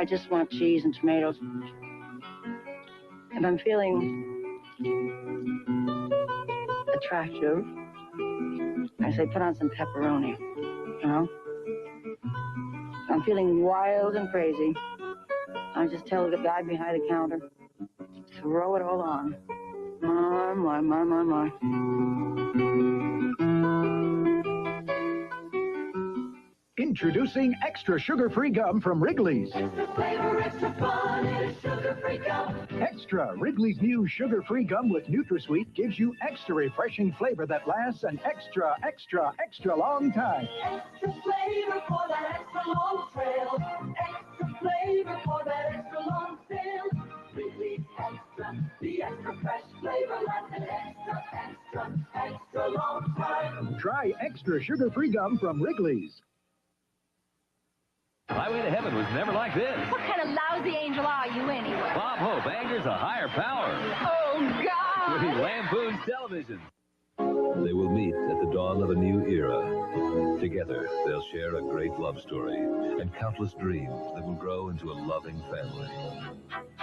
I just want cheese and tomatoes. If I'm feeling attractive, I say put on some pepperoni, you know? If I'm feeling wild and crazy, I just tell the guy behind the counter, throw it all on. My. Introducing extra sugar-free gum from Wrigley's. Extra flavor, extra fun, it's sugar-free gum. Extra, Wrigley's new sugar-free gum with NutraSweet gives you extra refreshing flavor that lasts an extra long time. Extra flavor for that extra long trail. Extra flavor for that extra long sail. Wrigley's Extra, the extra fresh flavor lasts an extra long time. Try extra sugar-free gum from Wrigley's. Highway to Heaven was never like this. What kind of lousy angel are you anyway? Bob Hope angers a higher power. Oh, God! He lampoons television. They will meet at the dawn of a new era. Together, they'll share a great love story and countless dreams that will grow into a loving family.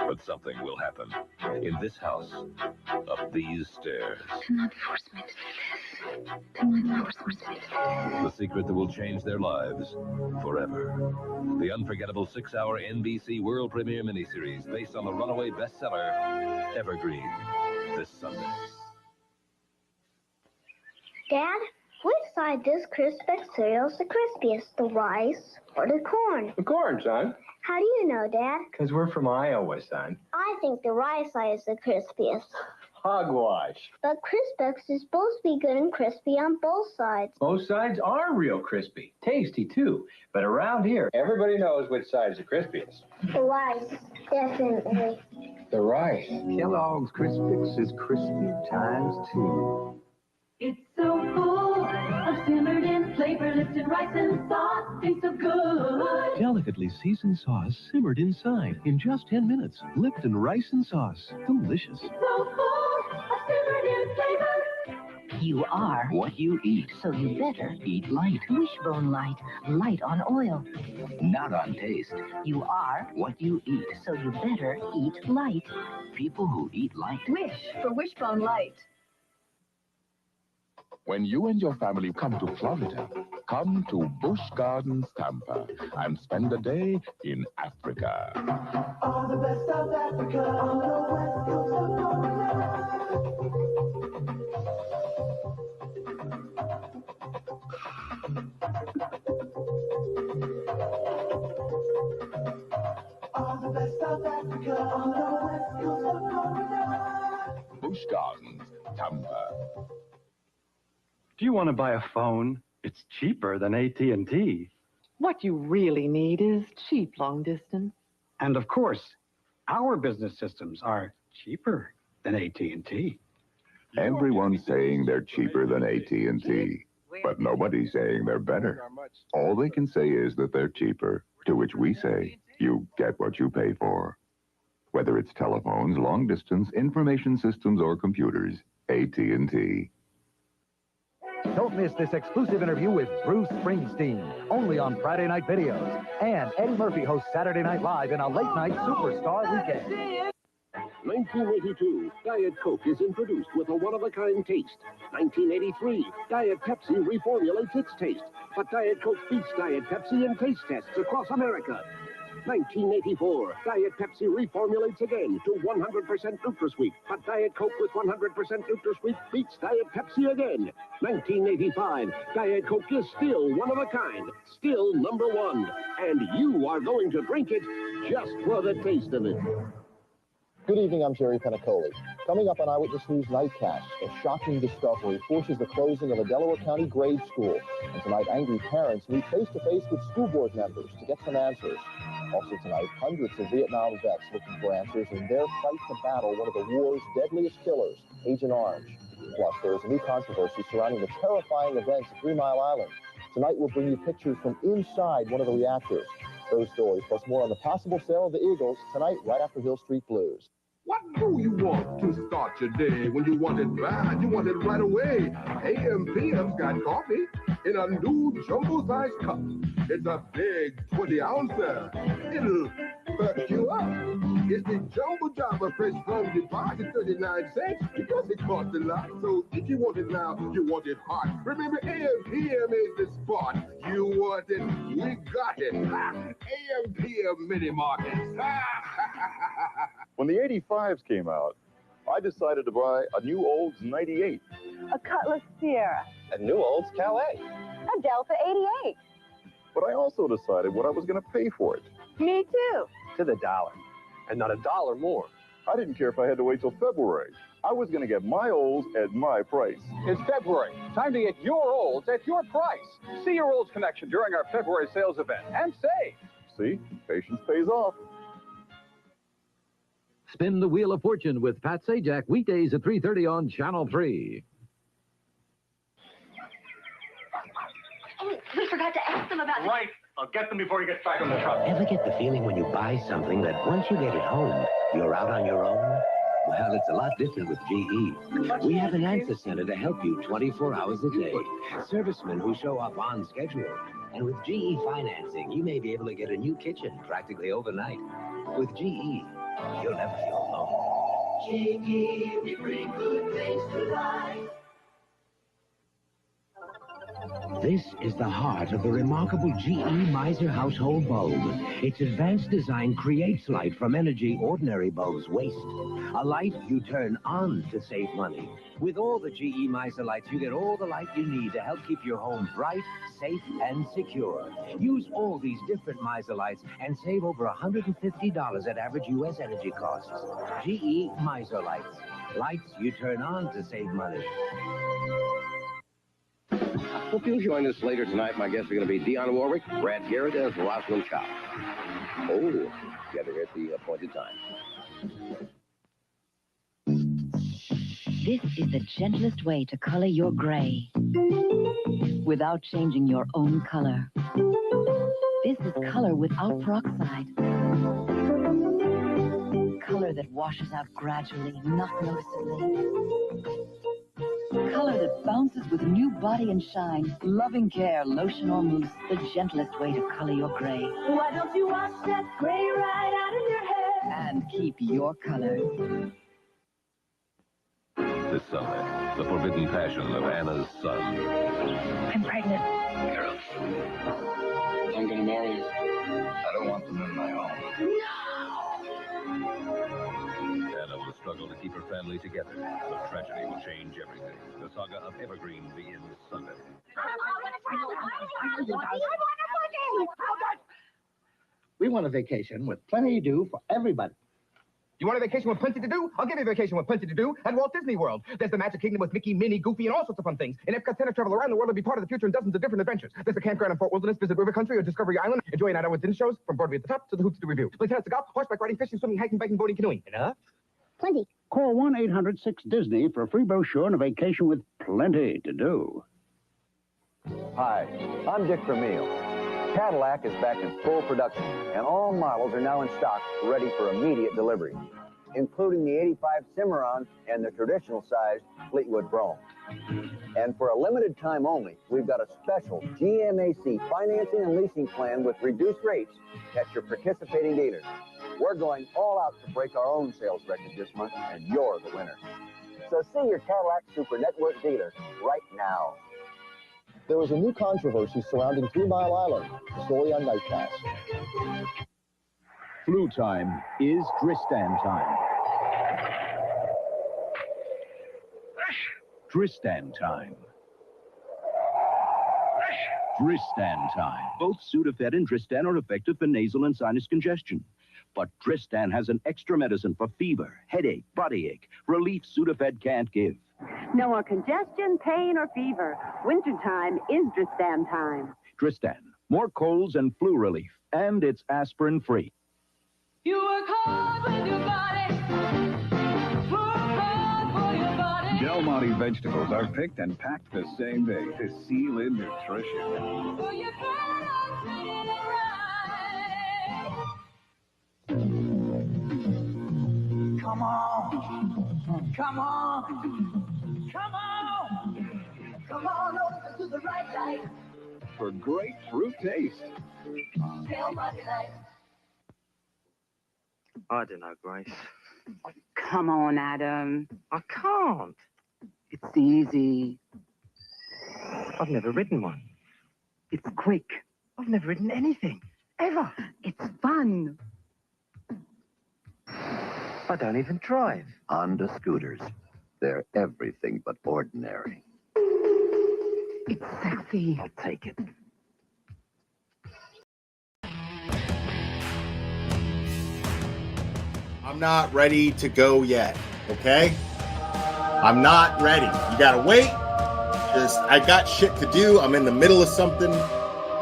But something will happen in this house, up these stairs. Do not force me to do this. Do not force me to do this. The secret that will change their lives forever. The unforgettable 6-hour NBC world premiere miniseries based on the runaway bestseller, Evergreen, this Sunday. Dad, which side does Crispix cereal the crispiest, the rice or the corn? The corn, son. How do you know, Dad? Because we're from Iowa, son. I think the rice side is the crispiest. Hogwash. But Crispix is supposed to be good and crispy on both sides. Both sides are real crispy. Tasty, too. But around here, everybody knows which side is the crispiest. The rice, definitely. The rice. Kellogg's Crispix is crispy times 2. It's so full of simmered in flavor, lifted rice and sauce. Tastes so good. Delicately seasoned sauce simmered inside in just 10 minutes. Lipton rice and sauce. Delicious. So full of simmered in flavor. You are what you eat, so you better eat light. Wishbone light, light on oil, not on taste. You are what you eat, so you better eat light. People who eat light. Wish for Wishbone Light. When you and your family come to Florida, come to Busch Gardens, Tampa, and spend a day in Africa. All the best South Africa on the west coast of Florida. All the best South Africa on the west coast of Florida. Busch Gardens, Tampa. Do you want to buy a phone? It's cheaper than AT&T. What you really need is cheap long distance. And of course, our business systems are cheaper than AT&T. Everyone's saying they're cheaper than AT&T, but nobody's saying they're better. All they can say is that they're cheaper, to which we say, you get what you pay for. Whether it's telephones, long distance, information systems, or computers, AT&T. Don't miss this exclusive interview with Bruce Springsteen, only on Friday Night Videos. And Eddie Murphy hosts Saturday Night Live in a late-night superstar weekend. 1982, Diet Coke is introduced with a one-of-a-kind taste. 1983, Diet Pepsi reformulates its taste. But Diet Coke beats Diet Pepsi in taste tests across America. 1984, Diet Pepsi reformulates again to 100% NutraSweet. But Diet Coke with 100% NutraSweet beats Diet Pepsi again. 1985, Diet Coke is still one of a kind, still number one. And you are going to drink it just for the taste of it. Good evening, I'm Jerry Penacoli. Coming up on Eyewitness News Nightcast, a shocking discovery forces the closing of a Delaware County grade school. And tonight, angry parents meet face-to-face with school board members to get some answers. Also tonight, hundreds of Vietnam vets looking for answers in their fight to battle one of the war's deadliest killers, Agent Orange. Plus, there is a new controversy surrounding the terrifying events at 3 Mile Island. Tonight, we'll bring you pictures from inside one of the reactors. Those stories, plus more on the possible sale of the Eagles, tonight, right after Hill Street Blues. What do you want to start your day? When you want it bad, you want it right away. AM/PM's got coffee in a new jumbo-sized cup. It's a big 20-ouncer. It'll perk you up. It's the Jumbo Java fresh from the box at 39 cents because it costs a lot. So if you want it now, you want it hot. Remember, AM/PM is the spot. You want it, we got it. AM/PM Mini Markets. When the 85s came out, I decided to buy a new Olds 98. A Cutlass Sierra. A new Olds Calais. A Delta 88. But I also decided what I was going to pay for it. Me too. To the dollar. And not a dollar more. I didn't care if I had to wait till February. I was going to get my Olds at my price. It's February. Time to get your Olds at your price. See your Olds connection during our February sales event and save. See? Patience pays off. Spin the Wheel of Fortune with Pat Sajak weekdays at 3:30 on Channel 3. Oh, we forgot to ask them about Right. I'll get them before he gets back on the truck. Ever get the feeling when you buy something that once you get it home, you're out on your own? Well, it's a lot different with GE. We have an answer center to help you 24 hours a day. Servicemen who show up on schedule. And with GE financing, you may be able to get a new kitchen practically overnight. With GE, you'll never feel alone. GE, we bring good things to life. This is the heart of the remarkable GE Miser household bulb. Its advanced design creates light from energy ordinary bulbs waste. A light you turn on to save money. With all the GE Miser lights, you get all the light you need to help keep your home bright, safe, and secure. Use all these different Miser lights and save over $150 at average U.S. energy costs. GE Miser lights. Lights you turn on to save money. Hope you'll join us later tonight. My guests are going to be Dionne Warwick, Brad Garrett, and Rosalind Chow. Oh, together at the appointed time. This is the gentlest way to color your gray without changing your own color. This is color without peroxide. Color that washes out gradually, not noticeably. Color that bounces with new body and shine. Loving care, lotion or mousse, the gentlest way to color your gray. Why don't you wash that gray right out of your hair? And keep your color. This summer, the forbidden passion of Anna's son. I'm pregnant. Carol, I'm going to marry you. I don't want them in my home. Anna will struggle to keep her family together. The tragedy will change everything. The saga of Evergreen begins Sunday. We want a vacation with plenty to do for everybody. You want a vacation with plenty to do? I'll give you a vacation with plenty to do at Walt Disney World. There's the Magic Kingdom with Mickey, Minnie, Goofy, and all sorts of fun things. In Epcot Center, travel around the world and be part of the future in dozens of different adventures. There's the campground in Fort Wilderness, visit River Country or Discovery Island, enjoy a night out with dinner shows from Broadway at the top to the Hoops to Review. Play tennis, golf, horseback riding, fishing, swimming, hiking, biking, boating, canoeing. Enough? Plenty. Call 1-800-6-DISNEY for a free brochure and a vacation with plenty to do. Hi, I'm Dick Vermeil. Cadillac is back in full production, and all models are now in stock, ready for immediate delivery, including the 85 Cimarron and the traditional-sized Fleetwood Brougham. And for a limited time only, we've got a special GMAC financing and leasing plan with reduced rates at your participating dealers. We're going all out to break our own sales record this month, and you're the winner. So see your Cadillac Super Network dealer right now. There was a new controversy surrounding 3 Mile Island. The story on Nightcast. Flu time is Dristan time. Dristan time. Dristan time. Both Sudafed and Dristan are effective for nasal and sinus congestion. But Dristan has an extra medicine for fever, headache, body ache, relief Sudafed can't give. No more congestion, pain, or fever. Wintertime is Dristan time. Dristan, more colds and flu relief, and it's aspirin-free. You work hard with your body. Work hard for your body. Del Monte vegetables are picked and packed the same day to seal in nutrition. So you better treat it right. Come on. Come on. Come on. Come on over to the right side. For great fruit taste. Del Monte Light. I don't know, Grace. Come on, Adam. I can't. It's easy. I've never written one. It's quick. I've never written anything. Ever. It's fun. I don't even drive. Honda scooters. They're everything but ordinary. It's sexy. I'll take it. I'm not ready to go yet, okay? I'm not ready. You gotta wait. I got shit to do. I'm in the middle of something,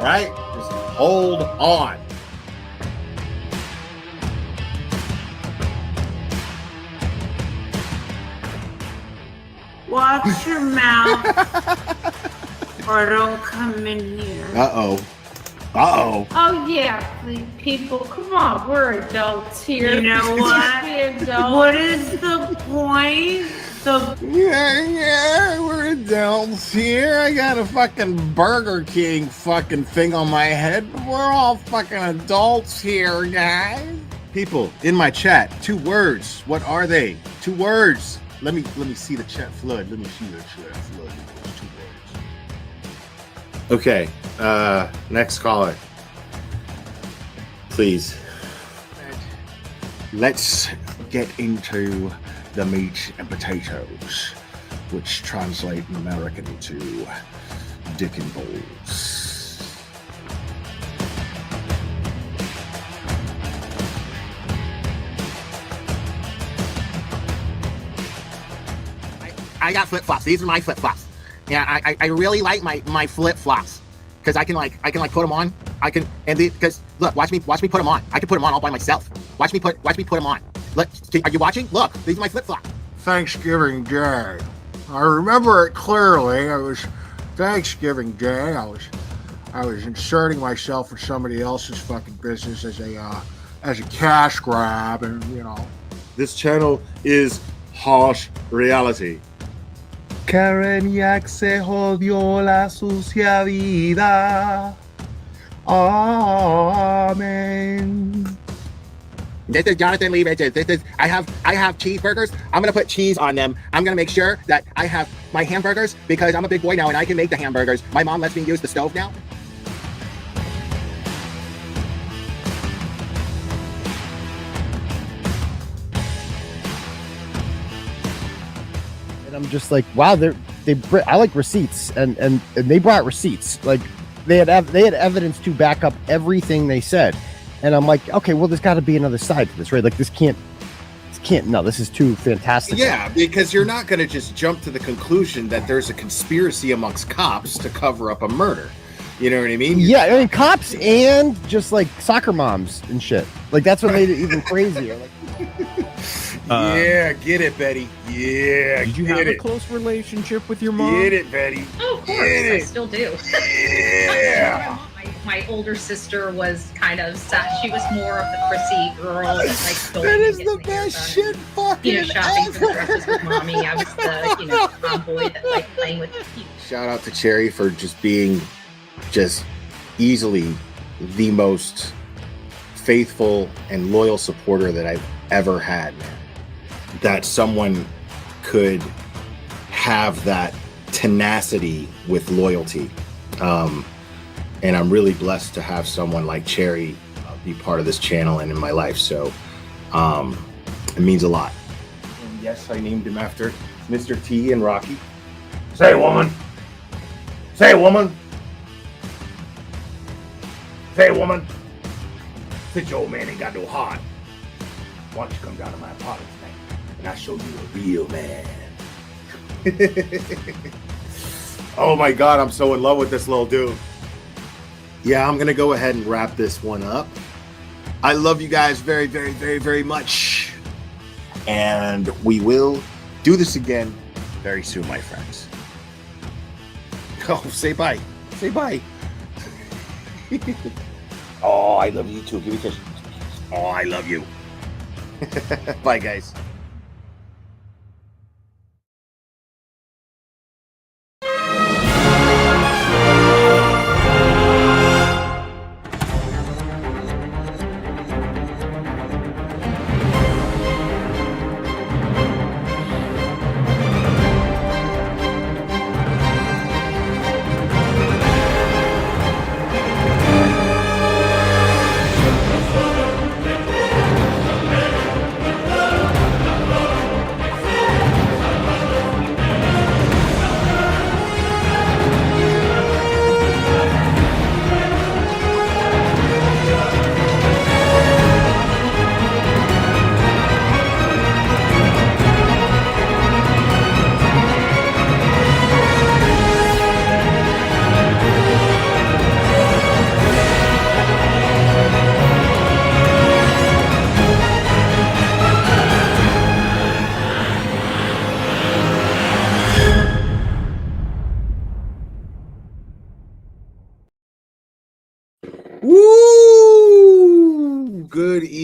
right? Just hold on. Watch your mouth or don't come in here. Uh-oh. Uh-oh. Oh, yeah, please, people, come on, we're adults here. You know what? What is the point? Yeah, we're adults here. I got a fucking Burger King fucking thing on my head. We're all fucking adults here, guys. People in my chat, 2 words. What are they? 2 words. Let me see the chat flood. Let me see the chat flood. 2 words. Okay, next caller. Please. Let's get into the meat and potatoes, which translate in American to dick and balls. I got flip-flops. These are my flip-flops. Yeah, I really like my flip-flops because I can put them on. Because look, watch me put them on. I can put them on all by myself. Watch me put them on. Look, are you watching? Look, these are my flip-flops. Thanksgiving Day. I remember it clearly. It was Thanksgiving Day. I was inserting myself in somebody else's fucking business as a cash grab, and you know. This channel is harsh reality. Karen Yak se jodió la sucia vida. Amen. This is Jonathan Lee Riches. I have cheeseburgers. I'm gonna put cheese on them. I'm gonna make sure that I have my hamburgers because I'm a big boy now and I can make the hamburgers. My mom lets me use the stove now. And I'm just like, wow, I like receipts, and they brought receipts. Like they had evidence to back up everything they said. And I'm like, okay, well, there's got to be another side to this, right? Like this can't. No, this is too fantastic. Yeah, because you're not going to just jump to the conclusion that there's a conspiracy amongst cops to cover up a murder. You know what I mean? Yeah, I mean, cops and just like soccer moms and shit. Like that's what made it even crazier. Like, yeah, get it, Betty. Yeah, did you have a close relationship with your mom? Get it, Betty. Oh, of course, I still do. Yeah. My older sister was kind of sad. She was more of the prissy girl. Like that is the best shit fucking shopping for the dresses with mommy. I was the, tomboy that liked playing with the cute. Shout out to Cherry for just being easily the most faithful and loyal supporter that I've ever had. That someone could have that tenacity with loyalty. And I'm really blessed to have someone like Cherry be part of this channel and in my life. So it means a lot. And yes, I named him after Mr. T and Rocky. Say, woman. Say, woman. Say, woman. Since your old man ain't got no heart, why don't you come down to my apartment tonight and I'll show you a real man. Oh my God, I'm so in love with this little dude. Yeah, I'm going to go ahead and wrap this one up. I love you guys very, very, very, very much. And we will do this again very soon, my friends. Oh, say bye. Say bye. Oh, I love you too. Give me a kiss. Oh, I love you. Bye, guys.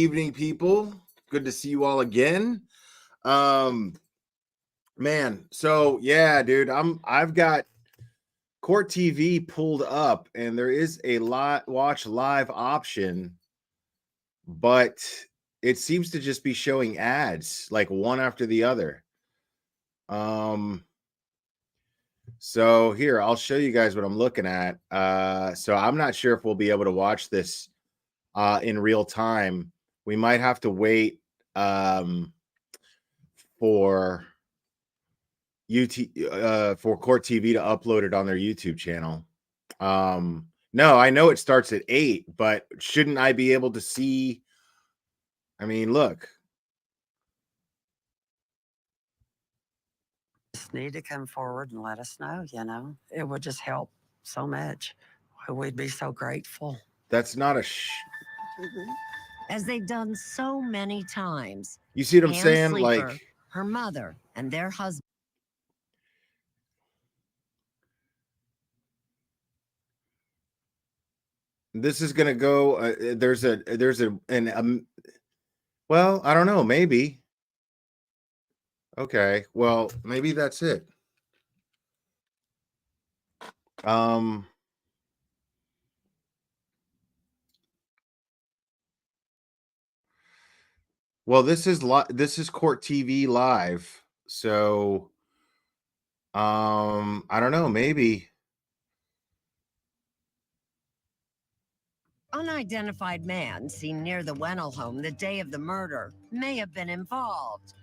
evening, people. Good to see you all again. Man, so yeah, dude, I've got Court TV pulled up, and there is a watch live option, but it seems to just be showing ads like one after the other. So here, I'll show you guys what I'm looking at. So I'm not sure if we'll be able to watch this in real time. We might have to wait for Court TV to upload it on their YouTube channel. No, I know it starts at 8, but shouldn't I be able to see? I mean, look. Just need to come forward and let us know, it would just help so much. We'd be so grateful. That's not a As they've done so many times. You see what I'm Pam saying? Sleeper, Like, her mother and their husband. this is gonna go. Well, I don't know. Maybe. Okay. Well, maybe that's it. Well, this is Court TV live. So I don't know, maybe. Unidentified man seen near the Wennell home the day of the murder may have been involved.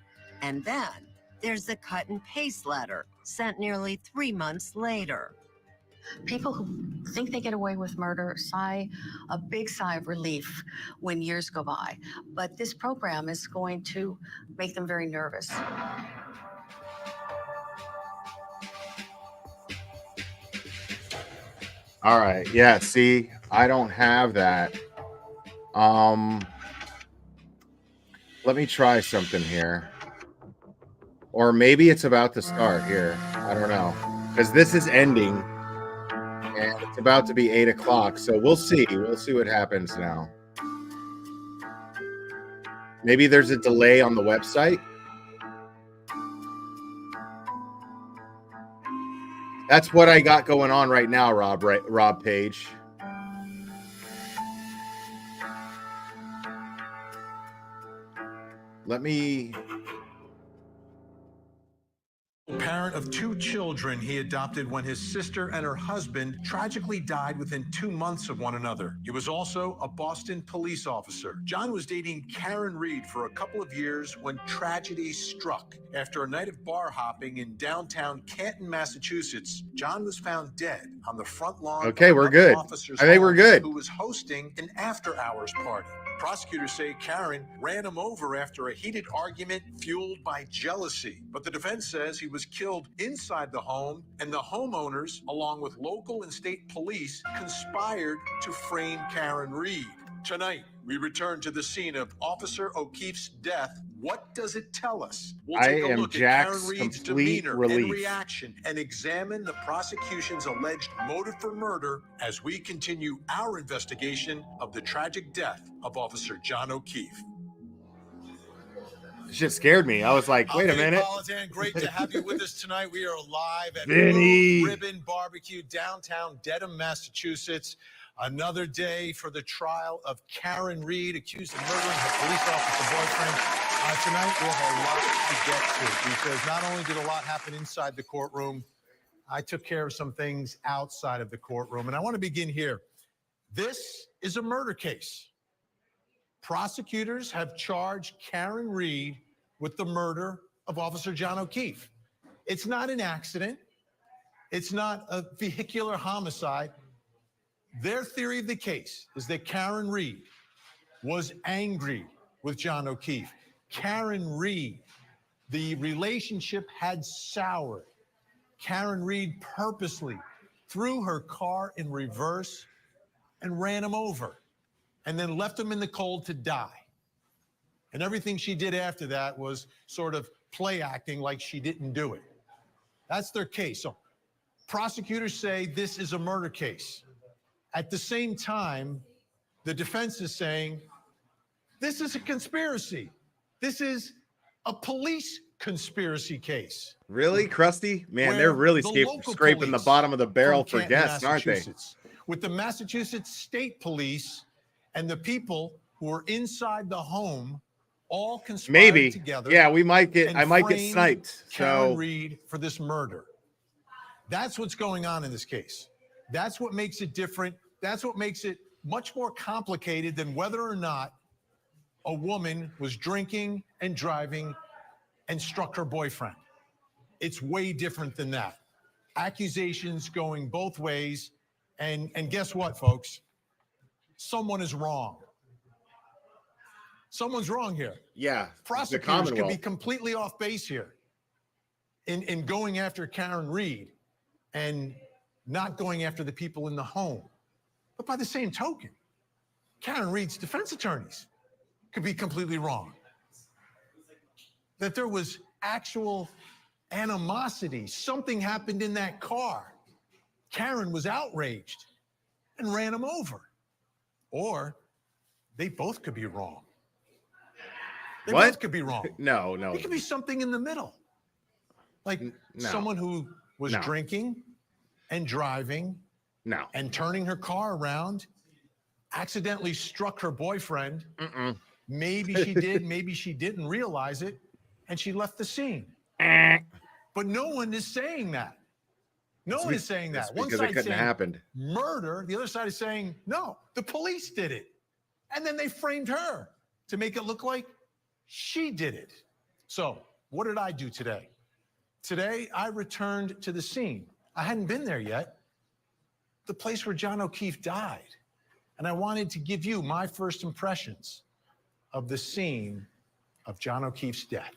And then there's the cut and paste letter sent nearly 3 months later. People who think they get away with murder sigh a big sigh of relief when years go by. But this program is going to make them very nervous. All right. Yeah, see, I don't have that. Let me try something here. Or maybe it's about to start here. I don't know. Because this is ending. And it's about to be 8 o'clock. So we'll see. We'll see what happens now. Maybe there's a delay on the website. That's what I got going on right now, Rob Page. Let me... Parent of 2 children he adopted when his sister and her husband tragically died within 2 months of one another. He was also a Boston police officer. John was dating Karen Reed for a couple of years when tragedy struck. After a night of bar hopping in downtown Canton, Massachusetts, John was found dead on the front lawn. Okay, we're good. I think we're good. Who was hosting an after-hours party. Prosecutors say Karen ran him over after a heated argument fueled by jealousy. But the defense says he was killed inside the home, and the homeowners, along with local and state police, conspired to frame Karen Reed. Tonight, we return to the scene of Officer O'Keefe's death. What does it tell us? We'll take a look at Karen Reed's demeanor and reaction and examine the prosecution's alleged motive for murder as we continue our investigation of the tragic death of Officer John O'Keefe. Shit scared me. I was like, wait a minute. Politan, great to have you with us tonight. We are live at Vinny. Blue Ribbon Barbecue, downtown Dedham, Massachusetts. Another day for the trial of Karen Reed, accused of murdering her police officer boyfriend. Tonight, we have a lot to get to because not only did a lot happen inside the courtroom, I took care of some things outside of the courtroom. And I want to begin here. This is a murder case. Prosecutors have charged Karen Reed with the murder of Officer John O'Keefe. It's not an accident. It's not a vehicular homicide. Their theory of the case is that Karen Reed was angry with John O'Keefe. Karen Reed, the relationship had soured. Karen Reed purposely threw her car in reverse and ran him over and then left him in the cold to die. And everything she did after that was sort of play acting like she didn't do it. That's their case. So prosecutors say this is a murder case. At the same time, the defense is saying This is a conspiracy. This is a police conspiracy case. Really, Krusty? Man, Where they're really the local scraping the police bottom of the barrel from for Canton, guests, aren't they? Massachusetts, with the Massachusetts State Police and the people who are inside the home all conspired Maybe. together. Yeah, we might get. and I might get framed sniped. Karen So Reed for this murder. That's what's going on in this case. That's what makes it different. That's what makes it much more complicated than whether or not a woman was drinking and driving and struck her boyfriend. It's way different than that. Accusations going both ways. And guess what, folks? Someone is wrong. Someone's wrong here. yeah, the Prosecutors could be Commonwealth. completely off base here in going after Karen Reed and not going after the people in the home. But by the same token, Karen Reed's defense attorneys could be completely wrong. That there was actual animosity. Something happened in that car. Karen was outraged and ran him over. Or they both could be wrong. They What? both could be wrong. No. It could be something in the middle. Like no. someone who was No. drinking and driving No. and turning her car around, accidentally struck her boyfriend. Maybe she did, maybe she didn't realize it, and she left the scene. But no one is saying that. No one is saying That's that. One because it side couldn't saying have happened. murder, the other side is saying, no, the police did it. And then they framed her to make it look like she did it. So what did I do today? Today, I returned to the scene. I hadn't been there yet. The place where John O'Keefe died. And I wanted to give you my first impressions of the scene of John O'Keefe's death.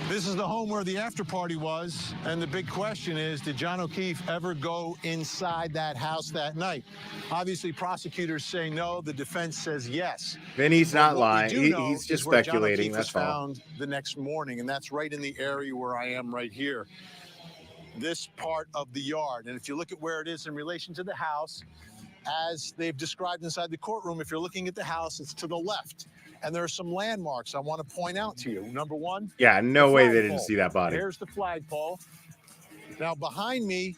This is the home where the after party was, and the big question is, did John O'Keefe ever go inside that house that night? Obviously, prosecutors say no. The defense says yes. Vinny's But not what we lying. do know He's just is where John speculating. O'Keefe was That's all. found the next morning, and that's right in the area where I am right here. This part of the yard. And if you look at where it is in relation to the house, as they've described inside the courtroom, if you're looking at the house, it's to the left. And there are some landmarks I want to point out to you. Number one. Yeah, no the way they flagpole. didn't see that body. Here's the flagpole. Now, behind me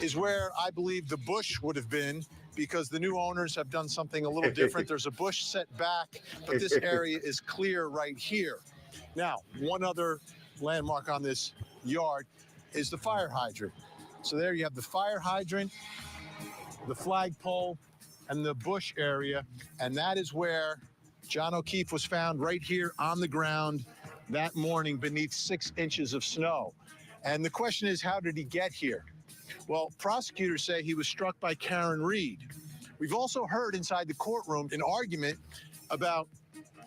is where I believe the bush would have been, because the new owners have done something a little different. There's a bush set back, but this area is clear right here. Now, one other landmark on this yard is the fire hydrant. So there you have the fire hydrant, the flagpole, and the bush area, and that is where John O'Keefe was found, right here on the ground that morning beneath 6 inches of snow. And the question is, how did he get here? Well, prosecutors say he was struck by Karen Reed. We've also heard inside the courtroom an argument about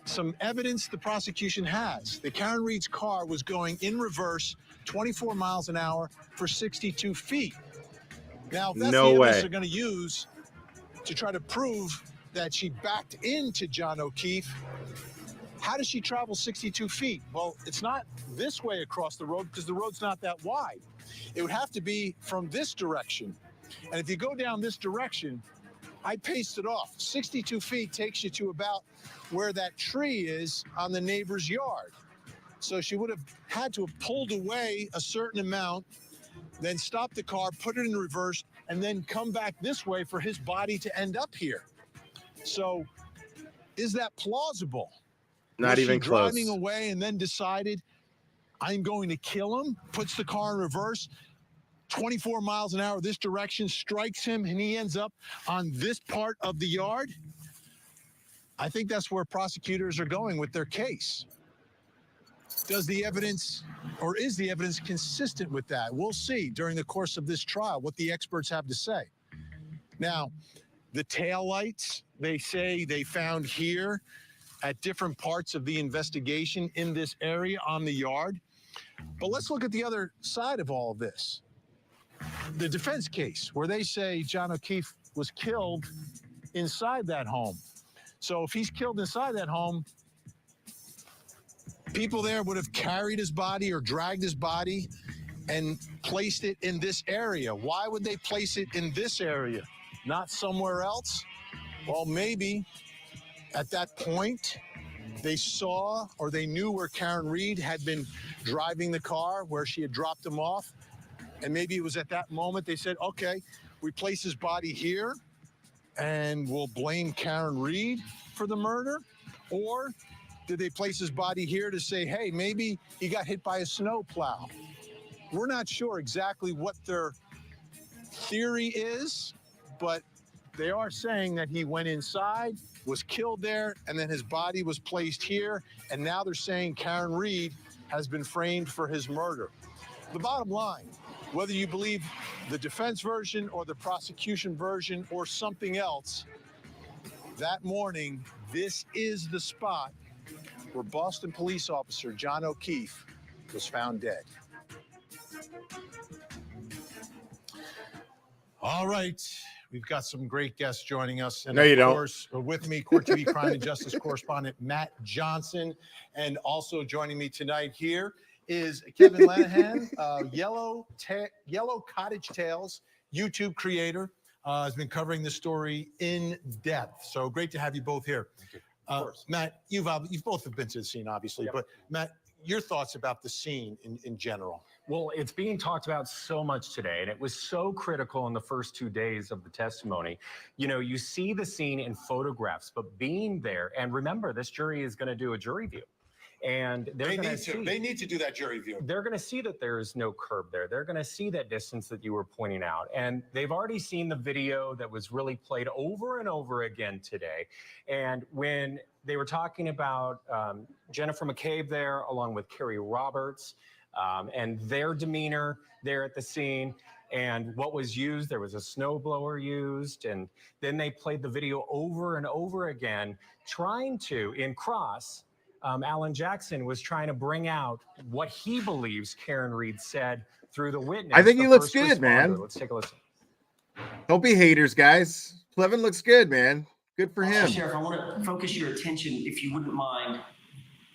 some evidence the prosecution has that Karen Reed's car was going in reverse 24 miles an hour for 62 feet. Now, if that's No the evidence way. they're going to use to try to prove that she backed into John O'Keefe, how does she travel 62 feet? Well, it's not this way across the road because the road's not that wide. It would have to be from this direction. And if you go down this direction, I paced it off. 62 feet takes you to about where that tree is on the neighbor's yard. So she would have had to have pulled away a certain amount, then stop the car, put it in reverse, and then come back this way for his body to end up here. So is that plausible? Not Was even she close. driving away and then decided, I'm going to kill him, puts the car in reverse, 24 miles an hour this direction, strikes him, and he ends up on this part of the yard? I think that's where prosecutors are going with their case. Does the evidence, or is the evidence consistent with that? We'll see during the course of this trial what the experts have to say. Now, the taillights, they say they found here at different parts of the investigation in this area on the yard. But let's look at the other side of all of this. The defense case, where they say John O'Keefe was killed inside that home. So if he's killed inside that home, people there would have carried his body or dragged his body and placed it in this area. Why would they place it in this area, not somewhere else? Well, maybe at that point, they saw or they knew where Karen Reed had been driving the car, where she had dropped him off. And maybe it was at that moment they said, okay, we place his body here and we'll blame Karen Reed for the murder. Or did they place his body here to say, hey, maybe he got hit by a snowplow? We're not sure exactly what their theory is, but they are saying that he went inside, was killed there, and then his body was placed here. And now they're saying Karen Reed has been framed for his murder. The bottom line, whether you believe the defense version or the prosecution version or something else, that morning, this is the spot where Boston police officer John O'Keefe was found dead. All right. We've got some great guests joining us. And No, you of don't. course, with me, Court TV crime and justice correspondent Matt Johnson. And also joining me tonight here is Kevin Lanahan, Yellow Cottage Tales YouTube creator, has been covering this story in depth. So great to have you both here. Matt, you've both have been to the scene, obviously, but Matt, your thoughts about the scene in general? Well, it's being talked about so much today, and it was so critical in the first 2 days of the testimony. You know, you see the scene in photographs, but being there, and remember, this jury is going to do a jury view. And they need to do that jury view. They're going to see that there is no curb there. They're going to see that distance that you were pointing out. And they've already seen the video that was really played over and over again today. And when they were talking about Jennifer McCabe there, along with Kerry Roberts, and their demeanor there at the scene, and what was used, there was a snowblower used, and then they played the video over and over again, trying to, in cross, Alan Jackson was trying to bring out what he believes Karen Reed said through the witness. I think he looks first good, man. Let's take a listen. Don't be haters, guys. Plevin looks good, man. Good for him. Sheriff, I want to focus your attention, if you wouldn't mind,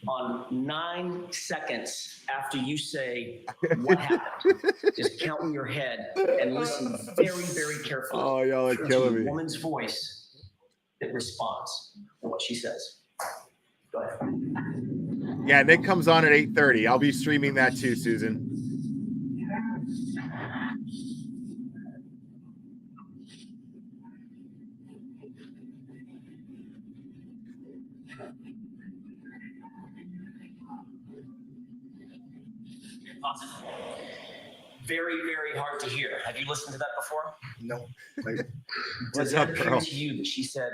on 9 seconds after you say what happened. Just count in your head and listen very, very carefully. Oh, y'all are to killing a me. woman's voice that responds to what she says. Go ahead. Yeah, Nick comes on at 8:30. I'll be streaming that too, Susan. Awesome. Very, very hard to hear. Have you listened to that before? No. Does What's it up, appear bro? to you that she said,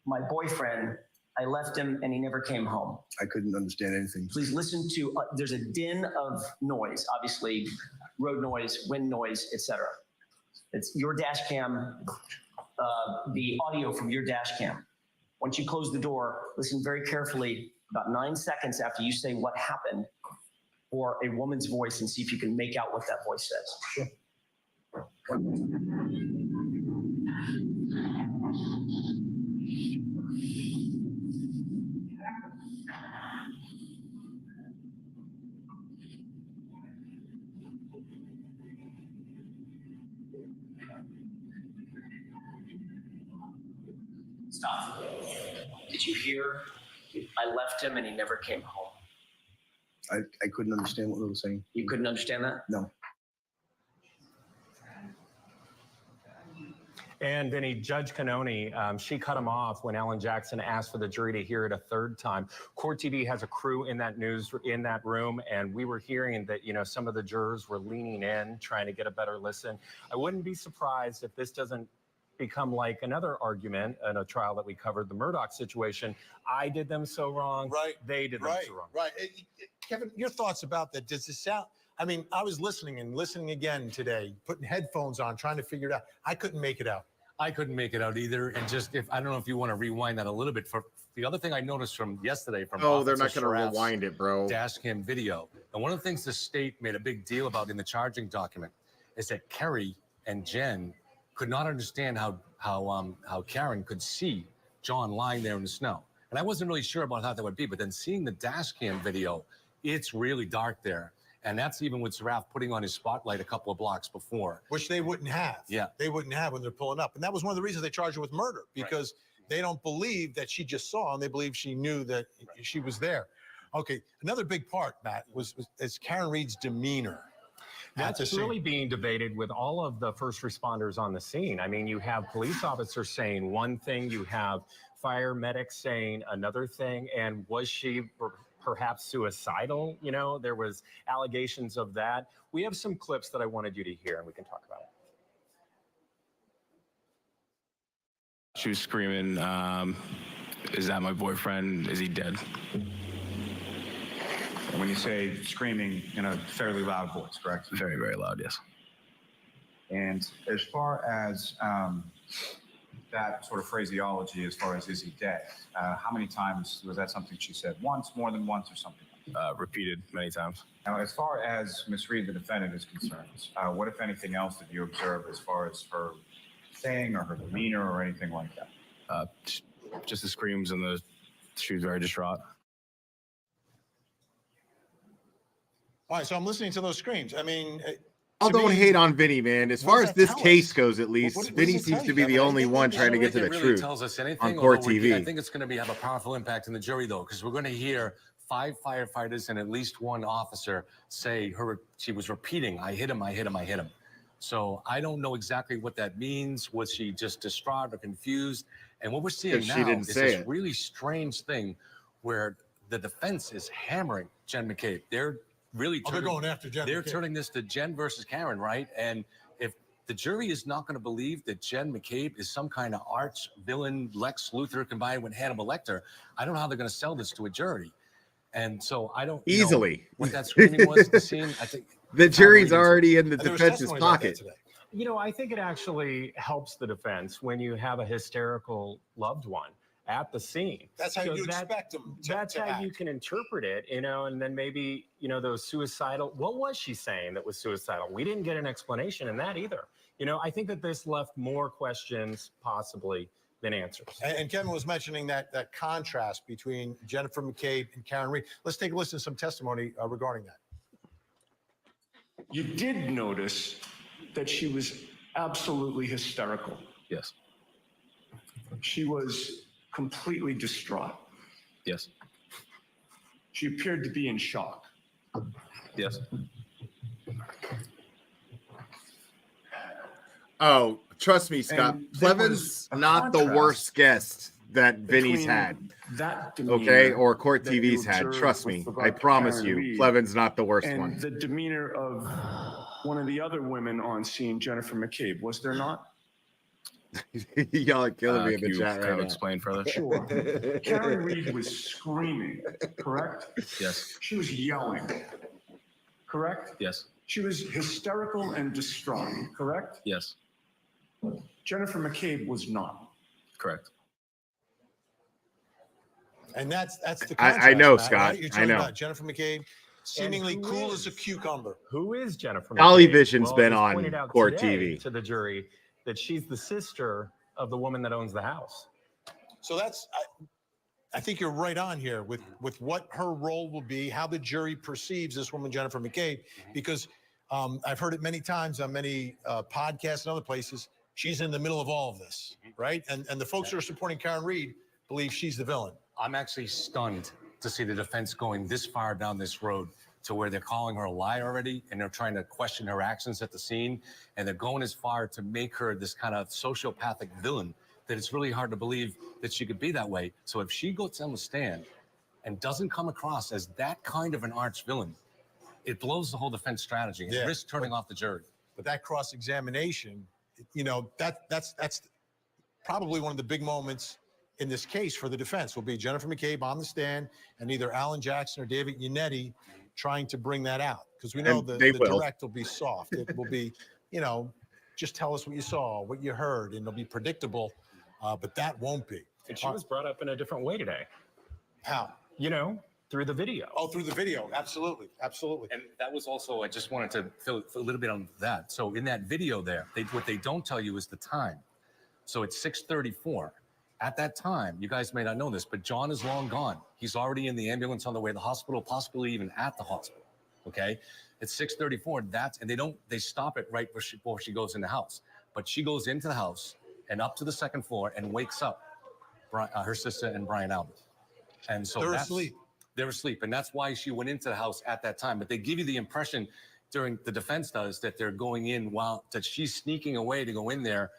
my boyfriend, I left him and he never came home? I couldn't understand anything. Please listen to, there's a din of noise, obviously, road noise, wind noise, etc. It's your dash cam, the audio from your dash cam. Once you close the door, listen very carefully, about 9 seconds after you say what happened, for a woman's voice, and see if you can make out what that voice says. Stop. Did you hear? I left him and he never came home. I couldn't understand what they were saying. You couldn't understand that? No. And Vinny, Judge Canoni, she cut him off when Alan Jackson asked for the jury to hear it a third time. Court TV has a crew in that room, and we were hearing that, you know, some of the jurors were leaning in, trying to get a better listen. I wouldn't be surprised if this doesn't become like another argument in a trial that we covered, the Murdoch situation. I did them so wrong. Right. They did them so wrong. Right. Kevin, your thoughts about that? Does this sound? I mean, I was listening again today, putting headphones on, trying to figure it out. I couldn't make it out. I couldn't make it out either. And just I don't know if you want to rewind that a little bit. For the other thing I noticed from yesterday from They're not Officer going to Sharaf's rewind it, bro. dash cam video. And one of the things the state made a big deal about in the charging document is that Kerry and Jen could not understand how Karen could see John lying there in the snow. And I wasn't really sure about how that would be, but then seeing the dash cam video, it's really dark there. And that's even with Sharaf putting on his spotlight a couple of blocks before. Which they wouldn't have. Yeah. They wouldn't have when they're pulling up. And that was one of the reasons they charged her with murder, because They don't believe that she just saw him. They believe she knew that she was there. Okay, another big part, Matt, is Karen Reed's demeanor. That's really being debated with all of the first responders on the scene. I mean, you have police officers saying one thing, you have fire medics saying another thing, and was she perhaps suicidal? You know, there was allegations of that. We have some clips that I wanted you to hear, and we can talk about it. She was screaming, is that my boyfriend? Is he dead? When you say screaming in a fairly loud voice, correct? Very, very loud, yes. And as far as that sort of phraseology, as far as is he dead, how many times was that something she said? Once, more than once, or something? Repeated many times. Now, as far as Ms. Reed, the defendant, is concerned, what, if anything else, did you observe as far as her saying or her demeanor or anything like that? Just the screams and she was very distraught. All right, so I'm listening to those screams. I mean, I don't hate on Vinny, man. As far as this case goes, at least, Vinny seems to be the only one trying to get to the truth tells us anything, on Court TV. I think it's going to have a powerful impact in the jury, though, because we're going to hear 5 firefighters and at least 1 officer say she was repeating, I hit him, I hit him, I hit him. So I don't know exactly what that means. Was she just distraught or confused? And what we're seeing now is this really strange thing where the defense is hammering Jen McCabe. They're really they're going after Jen. They're turning this to Jen versus Karen, right? And if the jury is not going to believe that Jen McCabe is some kind of arch villain, Lex Luthor combined with Hannibal Lecter, I don't know how they're going to sell this to a jury. And so I don't easily know what that screaming was at the scene. I think the jury's already in the defense's pocket. You know, I think it actually helps the defense when you have a hysterical loved one at the scene. That's how you expect them to That's how act. you can interpret it, you know, and then maybe, you know, those suicidal, what was she saying that was suicidal? We didn't get an explanation in that either. You know, I think that this left more questions possibly than answers. And Kevin was mentioning that contrast between Jennifer McCabe and Karen Reed. Let's take a listen to some testimony regarding that. You did notice that she was absolutely hysterical. Yes. She was completely distraught. Yes. She appeared to be in shock. Yes. Oh, trust me, Scott. Plevin's not the worst guest that Vinny's had. Okay, or Court TV's had. Trust me. I promise you, Plevin's not the worst and one. The demeanor of one of the other women on scene, Jennifer McCabe, was there not? Y'all are killing me in the chat right now. Explain further? Sure. Karen Reed was screaming, correct? Yes. She was yelling, correct? Yes. She was hysterical and distraught, correct? Yes. Jennifer McCabe was not. Correct. And that's the I know, Matt, Scott. right? You're talking I know. about Jennifer McCabe, seemingly cool as a cucumber. Who is Jennifer McCabe? Dolly Vision's been it was on pointed out Court today TV. to the jury that she's the sister of the woman that owns the house. So that's, I think you're right on here with what her role will be, how the jury perceives this woman, Jennifer McCabe, because I've heard it many times on many podcasts and other places. She's in the middle of all of this, right? And the folks who are supporting Karen Reed believe she's the villain. I'm actually stunned to see the defense going this far down this road to where they're calling her a liar already and they're trying to question her actions at the scene. And they're going as far to make her this kind of sociopathic villain that it's really hard to believe that she could be that way. So if she goes on the stand and doesn't come across as that kind of an arch villain, it blows the whole defense strategy and risks turning off the jury. But that cross-examination, you know, that's probably one of the big moments in this case for the defense will be Jennifer McCabe on the stand and either Alan Jackson or David Yannetti trying to bring that out. Because we know the direct will be soft. It will be, you know, just tell us what you saw, what you heard, and it'll be predictable. But that won't be. And she was brought up in a different way today. How? You know, through the video. Oh, through the video. Absolutely. Absolutely. And that was also, I just wanted to fill a little bit on that. So in that video there, what they don't tell you is the time. So it's 6:34. At that time, you guys may not know this, but John is long gone. He's already in the ambulance on the way to the hospital, possibly even at the hospital. Okay, it's 6:34. And they stop it right before she goes in the house. But she goes into the house and up to the second floor and wakes up her sister and Brian Albert. And so They're that's, asleep. They're asleep. And that's why she went into the house at that time. But they give you the impression during the defense does that they're going in that she's sneaking away to go in there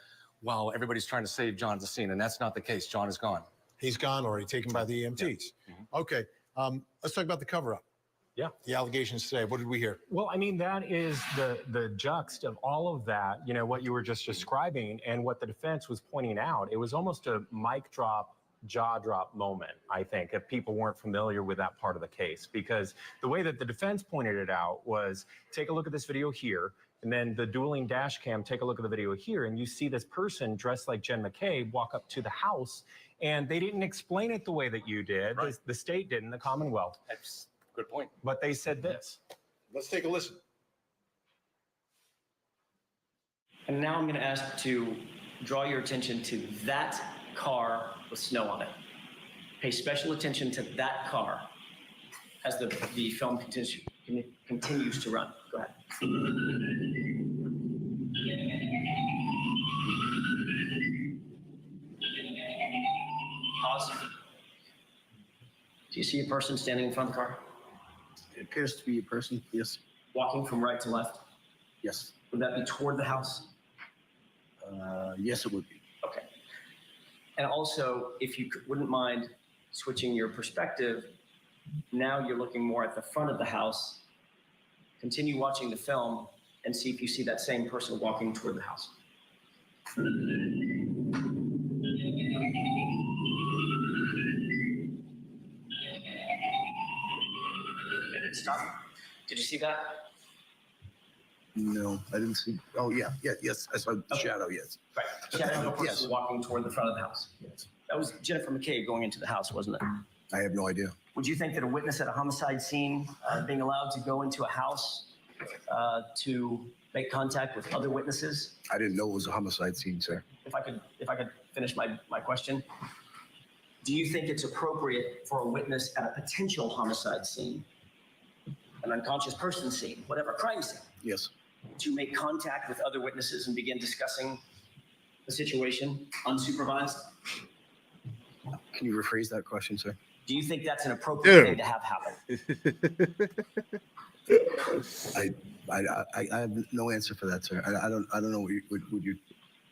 while everybody's trying to save John at the scene. And that's not the case. John is gone. He's gone already, taken by the EMTs. Yeah. Okay. Let's talk about the cover-up. Yeah. The allegations today. What did we hear? Well, I mean, that is the juxt of all of that, you know, what you were just describing and what the defense was pointing out. It was almost a mic drop, jaw drop moment, I think, if people weren't familiar with that part of the case. Because the way that the defense pointed it out was, take a look at this video here, and then the dueling dash cam, take a look at the video here, and you see this person dressed like Jen McCabe walk up to the house, and they didn't explain it the way that you did. Right. The state didn't, the Commonwealth. That's a good point. But they said this. Let's take a listen. And now I'm going to ask to draw your attention to that car with snow on it. Pay special attention to that car as the film continues to run. Go ahead. Pause. Do you see a person standing in front of the car? It appears to be a person, yes. Walking from right to left? Yes. Would that be toward the house? Yes, it would be. Okay. And also, if you wouldn't mind switching your perspective, now you're looking more at the front of the house. Continue watching the film and see if you see that same person walking toward the house. Stop. Did you see that? No, I didn't see. Oh, yeah, yes. I saw the shadow, yes. Right. Shadow of a person Yes. walking toward the front of the house. Yes. That was Jennifer McCabe going into the house, wasn't it? I have no idea. Would you think that a witness at a homicide scene being allowed to go into a house to make contact with other witnesses? I didn't know it was a homicide scene, sir. If I could finish my question. Do you think it's appropriate for a witness at a potential homicide scene, an unconscious person scene, whatever crime scene, Yes. to make contact with other witnesses and begin discussing the situation unsupervised? Can you rephrase that question, sir? Do you think that's an appropriate Dude. thing to have happen? I have no answer for that, sir. I don't know what you're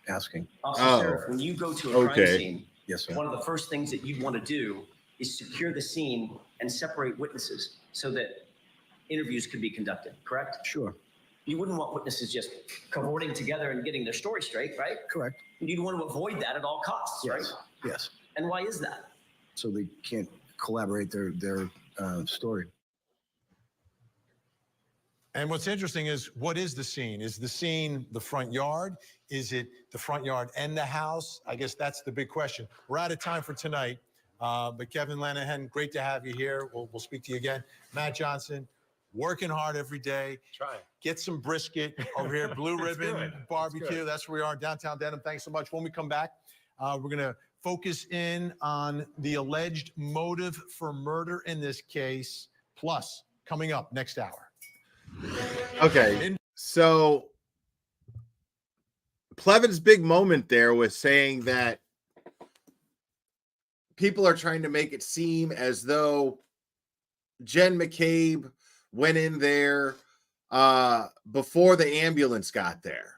asking. Officer Sheriff, when you go to a crime scene, Yes, sir. one of the first things that you'd want to do is secure the scene and separate witnesses so that interviews could be conducted, correct? Sure. You wouldn't want witnesses just cavorting together and getting their story straight, right? Correct. You'd want to avoid that at all costs, right? Yes. And why is that? So they can't collaborate their story. And what's interesting is, what is the scene? Is the scene the front yard? Is it the front yard and the house? I guess that's the big question. We're out of time for tonight. But Kevin Lanahan, great to have you here. We'll speak to you again. Matt Johnson, working hard every day. Try. Get some brisket over here, Blue Ribbon Barbecue. That's where we are, downtown Denham. Thanks so much. When we come back, we're going to focus in on the alleged motive for murder in this case. Plus, coming up next hour. Okay, so Plevin's big moment there was saying that people are trying to make it seem as though Jen McCabe went in there before the ambulance got there.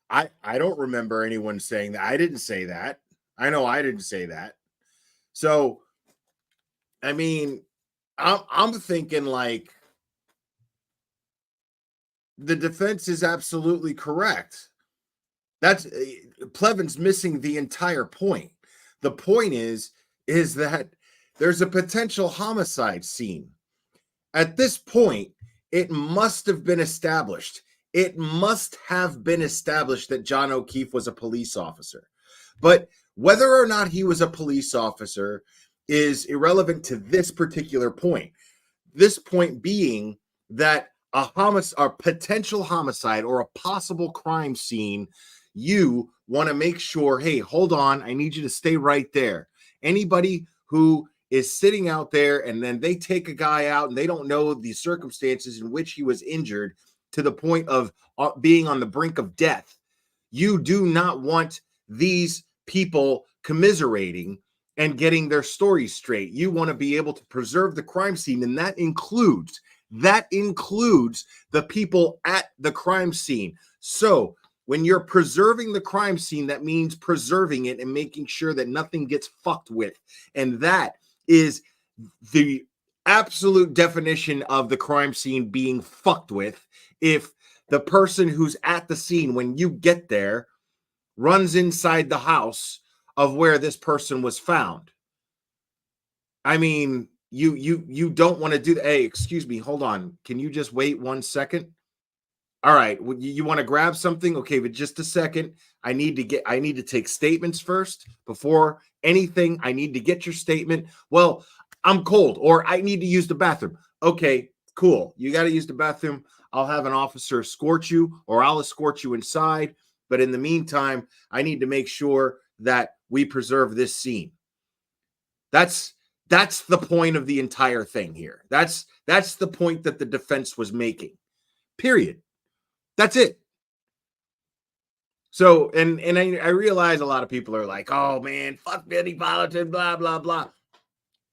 I don't remember anyone saying that. I didn't say that. I know I didn't say that. So, I mean, I'm thinking like, the defense is absolutely correct. That's Plevin's missing the entire point. The point is that there's a potential homicide scene. At this point, it must have been established. It must have been established that John O'Keefe was a police officer. But whether or not he was a police officer is irrelevant to this particular point. This point being that a potential homicide or a possible crime scene, you want to make sure, hey, hold on, I need you to stay right there. Anybody who is sitting out there and then they take a guy out and they don't know the circumstances in which he was injured to the point of being on the brink of death, you do not want these people commiserating and getting their stories straight. You want to be able to preserve the crime scene, and that includes the people at the crime scene. So when you're preserving the crime scene, that means preserving it and making sure that nothing gets fucked with. And that is the absolute definition of the crime scene being fucked with. If the person who's at the scene when you get there runs inside the house of where this person was found. I mean, you don't want to do that. Hey, excuse me, hold on. Can you just wait 1 second? All right, you want to grab something? Okay, but just a second. I need to take statements first before anything. I need to get your statement. Well, I'm cold, or I need to use the bathroom. Okay, cool. You got to use the bathroom. I'll have an officer escort you, or I'll escort you inside. But in the meantime, I need to make sure that we preserve this scene. That's the point of the entire thing here. That's the point that the defense was making. Period. That's it. So, and I realize a lot of people are like, oh man, fuck Vinny Politan, blah, blah, blah.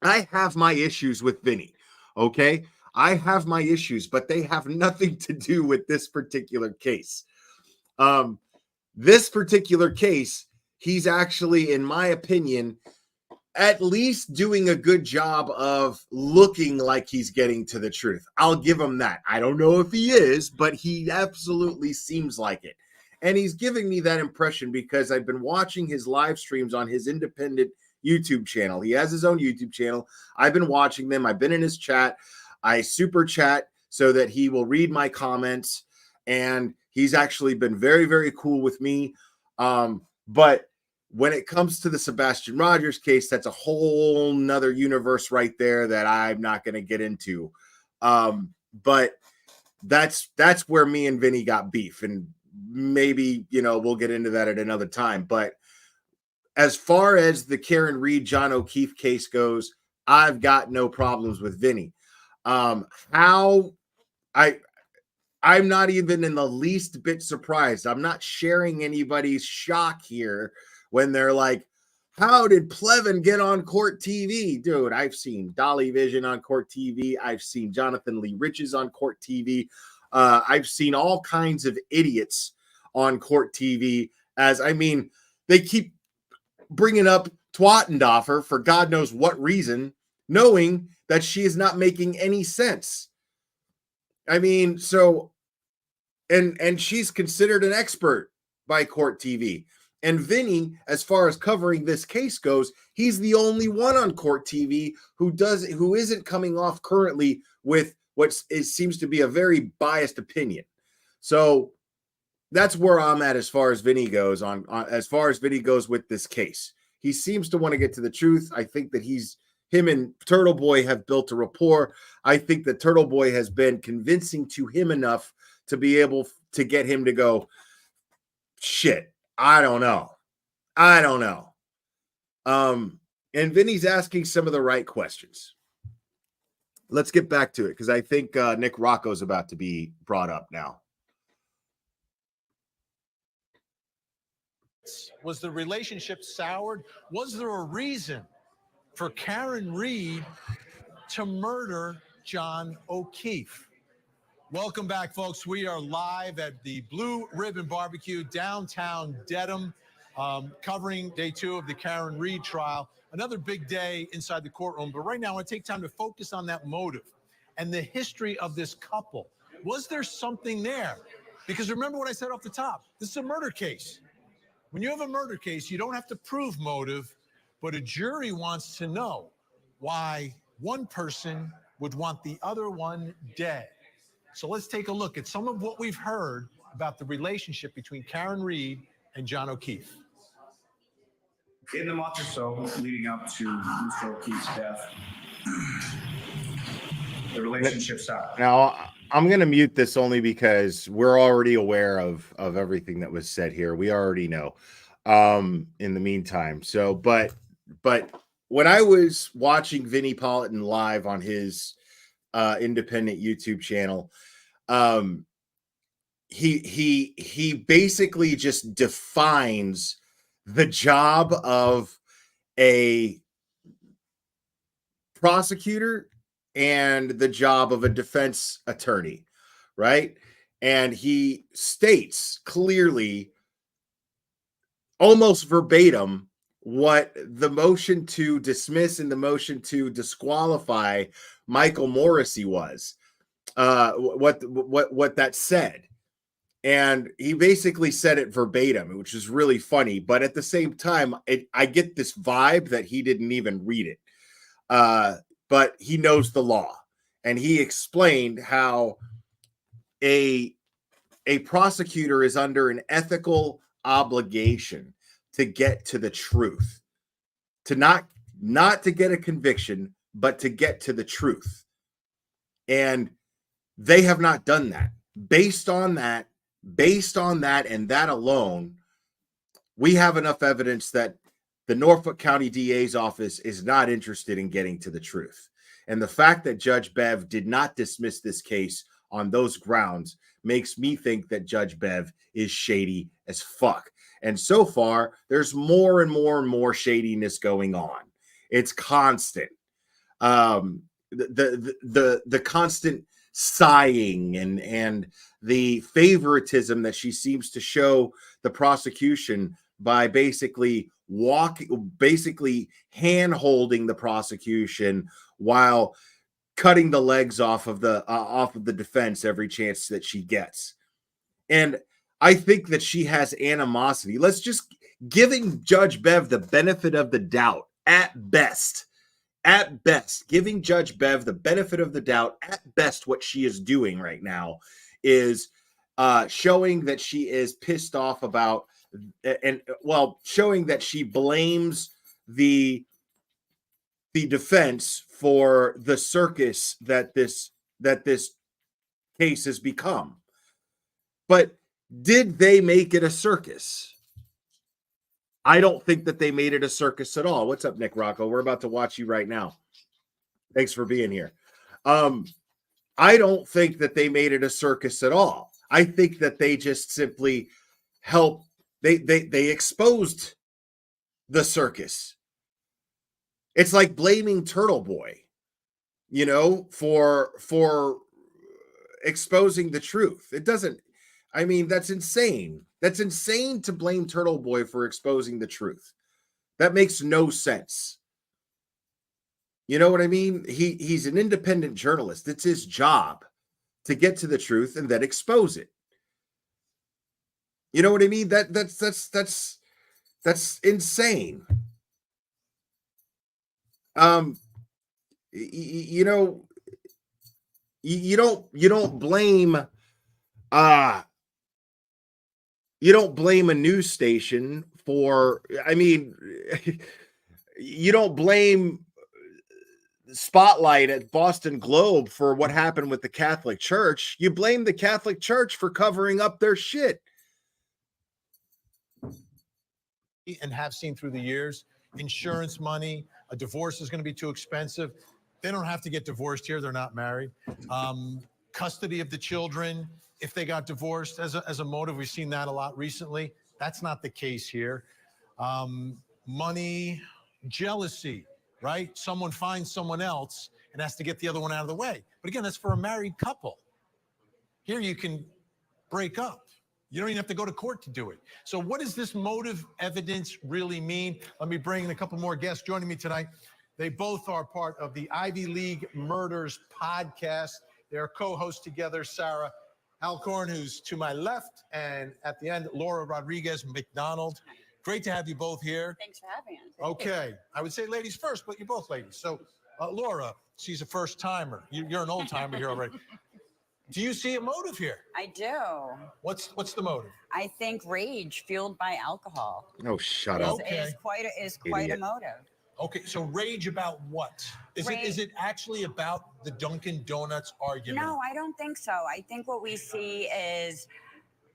I have my issues with Vinny, okay? I have my issues, but they have nothing to do with this particular case. This particular case, he's actually, in my opinion, at least doing a good job of looking like he's getting to the truth. I'll give him that. I don't know if he is, but he absolutely seems like it. And he's giving me that impression because I've been watching his live streams on his independent YouTube channel. He has his own YouTube channel. I've been watching them. I've been in his chat. I super chat so that he will read my comments. And he's actually been very, very cool with me. But when it comes to the Sebastian Rogers case, that's a whole nother universe right there that I'm not going to get into. But that's where me and Vinny got beef. And maybe, we'll get into that at another time. But as far as the Karen Reed, John O'Keefe case goes, I've got no problems with Vinny. I'm not even in the least bit surprised. I'm not sharing anybody's shock here when they're like, how did Plevin get on Court TV? Dude, I've seen Dolly Vision on Court TV. I've seen Jonathan Lee Riches on Court TV. I've seen all kinds of idiots on Court TV. They keep bringing up Twattendoffer for God knows what reason, knowing that she is not making any sense. And she's considered an expert by Court TV. And Vinny, as far as covering this case goes, he's the only one on Court TV who isn't coming off currently with what seems to be a very biased opinion. So that's where I'm at as far as Vinny goes as far as Vinny goes with this case. He seems to want to get to the truth. I think that him and Turtle Boy have built a rapport. I think that Turtle Boy has been convincing to him enough to be able to get him to go, shit, I don't know. And Vinny's asking some of the right questions. Let's get back to it because I think Nick Rocco's about to be brought up now. Was the relationship soured? Was there a reason for Karen Reed to murder John O'Keefe? Welcome back, folks. We are live at the Blue Ribbon Barbecue, downtown Dedham, covering day 2 of the Karen Reed trial. Another big day inside the courtroom. But right now, I want to take time to focus on that motive and the history of this couple. Was there something there? Because remember what I said off the top. This is a murder case. When you have a murder case, you don't have to prove motive, but a jury wants to know why one person would want the other one dead. So let's take a look at some of what we've heard about the relationship between Karen Reed and John O'Keefe. In the month or so leading up to Mr. O'Keefe's death, the relationship stopped. Now, I'm going to mute this only because we're already aware of everything that was said here. We already know in the meantime. So, but when I was watching Vinny Politan live on his independent YouTube channel, he basically just defines the job of a prosecutor and the job of a defense attorney, right? And he states clearly, almost verbatim, what the motion to dismiss and the motion to disqualify Michael Morrissey was, what that said. And he basically said it verbatim, which is really funny. But at the same time, I get this vibe that he didn't even read it. But he knows the law. And he explained how a prosecutor is under an ethical obligation to get to the truth, to not to get a conviction, but to get to the truth. And they have not done that. Based on that and that alone, we have enough evidence that the Norfolk County DA's office is not interested in getting to the truth. And the fact that Judge Bev did not dismiss this case on those grounds makes me think that Judge Bev is shady as fuck. And so far, there's more and more and more shadiness going on. It's constant. The constant sighing and the favoritism that she seems to show the prosecution by basically hand holding the prosecution while cutting the legs off of the defense every chance that she gets. And I think that she has animosity. Let's just giving Judge Bev the benefit of the doubt at best, giving Judge Bev the benefit of the doubt at best, what she is doing right now is showing that she is pissed off about, showing that she blames the defense for the circus that this case has become. But did they make it a circus? I don't think that they made it a circus at all. What's up, Nick Rocco? We're about to watch you right now. Thanks for being here. I don't think that they made it a circus at all. I think that they just simply helped. They exposed the circus. It's like blaming Turtle Boy, for exposing the truth. It doesn't. I mean, that's insane. That's insane to blame Turtle Boy for exposing the truth. That makes no sense. You know what I mean? He's an independent journalist. It's his job to get to the truth and then expose it. You know what I mean? That's insane. You don't blame you don't blame a news station for, you don't blame Spotlight at Boston Globe for what happened with the Catholic Church. You blame the Catholic Church for covering up their shit. And have seen through the years, insurance money, a divorce is going to be too expensive. They don't have to get divorced here. They're not married. Custody of the children, if they got divorced as a motive. We've seen that a lot recently. That's not the case here. Money, jealousy, right? Someone finds someone else and has to get the other one out of the way. But again, that's for a married couple. Here you can break up. You don't even have to go to court to do it. So what does this motive evidence really mean? Let me bring in a couple more guests joining me tonight. They both are part of the Ivy League Murders podcast. They're co-hosts together, Sarah Alcorn, who's to my left, and at the end, Laura Rodriguez McDonald. Great to have you both here. Thanks for having us. Okay. I would say ladies first, but you're both ladies. So, Laura, she's a first-timer. You're an old-timer here already. Do you see a motive here? I do. What's the motive? I think rage fueled by alcohol. Oh, shut up. Is quite a motive. Okay, so rage about what? Is it actually about the Dunkin' Donuts argument? No, I don't think so. I think what we see is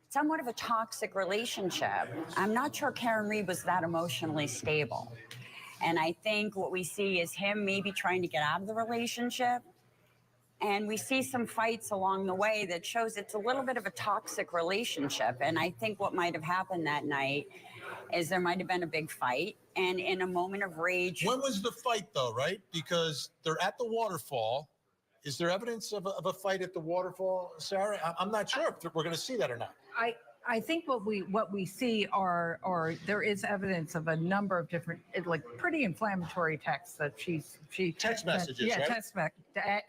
somewhat of a toxic relationship. I'm not sure Karen Reed was that emotionally stable. And I think what we see is him maybe trying to get out of the relationship. And we see some fights along the way that shows it's a little bit of a toxic relationship. And I think what might have happened that night is there might have been a big fight, and in a moment of rage. When was the fight, though, right? Because they're at the waterfall. Is there evidence of a fight at the waterfall, Sarah? I'm not sure if we're going to see that or not. I think what we see are there is evidence of a number of different like pretty inflammatory texts that she text messages, yeah, right? text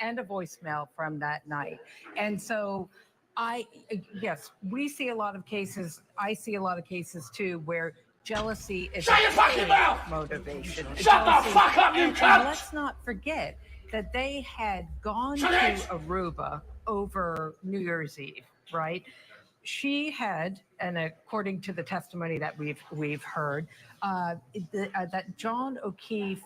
and a voicemail from that night. And so yes, we see a lot of cases. I see a lot of cases too where jealousy is Shut your fucking mouth! motivation. Shut the fuck up, you and cunt! let's not forget that they had gone Shut to it! Aruba over New Year's Eve, right? She had, and according to the testimony that we've heard, that John O'Keefe,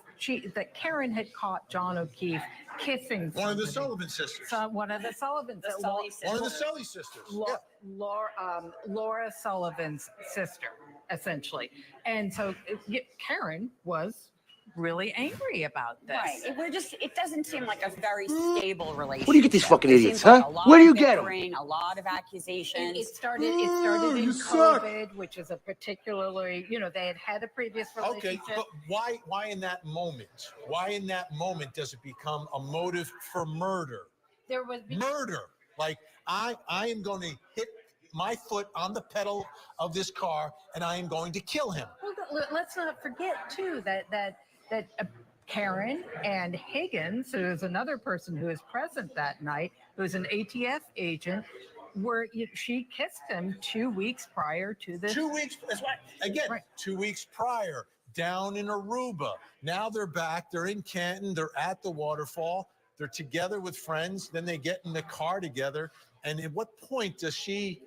that Karen had caught John O'Keefe kissing One of the somebody. Sullivan sisters. One of the Sullivan sisters. One of the Sully sisters. Laura Sullivan's sister, essentially. And so Karen was really angry about this. Right. It doesn't seem like a very stable relationship. Where do you get these fucking It idiots, seems like huh? a lot Where do of you get 'em? bickering, a lot of accusations. It started in COVID, which is a particularly, they had a previous relationship. Okay, but why in that moment? Why in that moment does it become a motive for murder? There was murder. Like I am going to hit my foot on the pedal of this car and I am going to kill him. Well, let's not forget too that Karen and Higgins, who is another person who was present that night, who was an ATF agent, she kissed him 2 weeks prior to this. 2 weeks. That's right. Again, 2 weeks prior, down in Aruba. Now they're back. They're in Canton. They're at the waterfall. They're together with friends. Then they get in the car together. And at what point does she?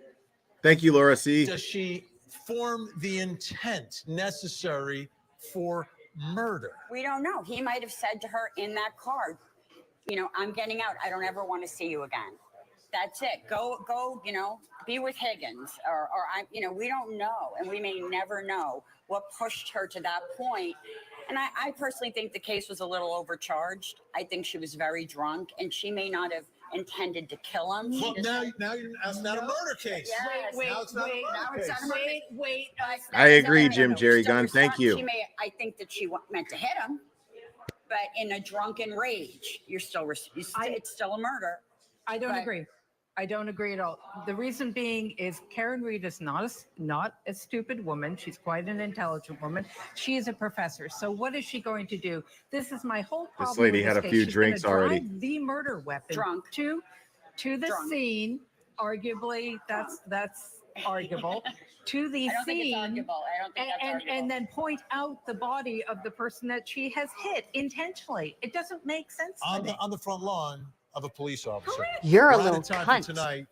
Thank you, Laura C. Does she form the intent necessary for murder? We don't know. He might have said to her in that car, I'm getting out. I don't ever want to see you again. That's it. Go, be with Higgins or we don't know. And we may never know what pushed her to that point. And I personally think the case was a little overcharged. I think she was very drunk and she may not have intended to kill him. Well, now it's not a murder case. Yes. Now it's not a murder case. Wait. I agree, Jim Jerry Gunn. Thank you. I think that she meant to hit him, but in a drunken rage, it's still a murder. I don't agree. I don't agree at all. The reason being is Karen Reed is not a stupid woman. She's quite an intelligent woman. She is a professor. So what is she going to do? This is my whole problem. This lady with had a case. few She's drinks gonna already. drive the murder weapon to the scene. Arguably, that's arguable. To the I don't think it's scene, arguable. I don't think that's arguable. and then point out the body of the person that she has hit intentionally. It doesn't make sense to me. On the front lawn of a police officer. You're a We're out little of time cunt. for tonight.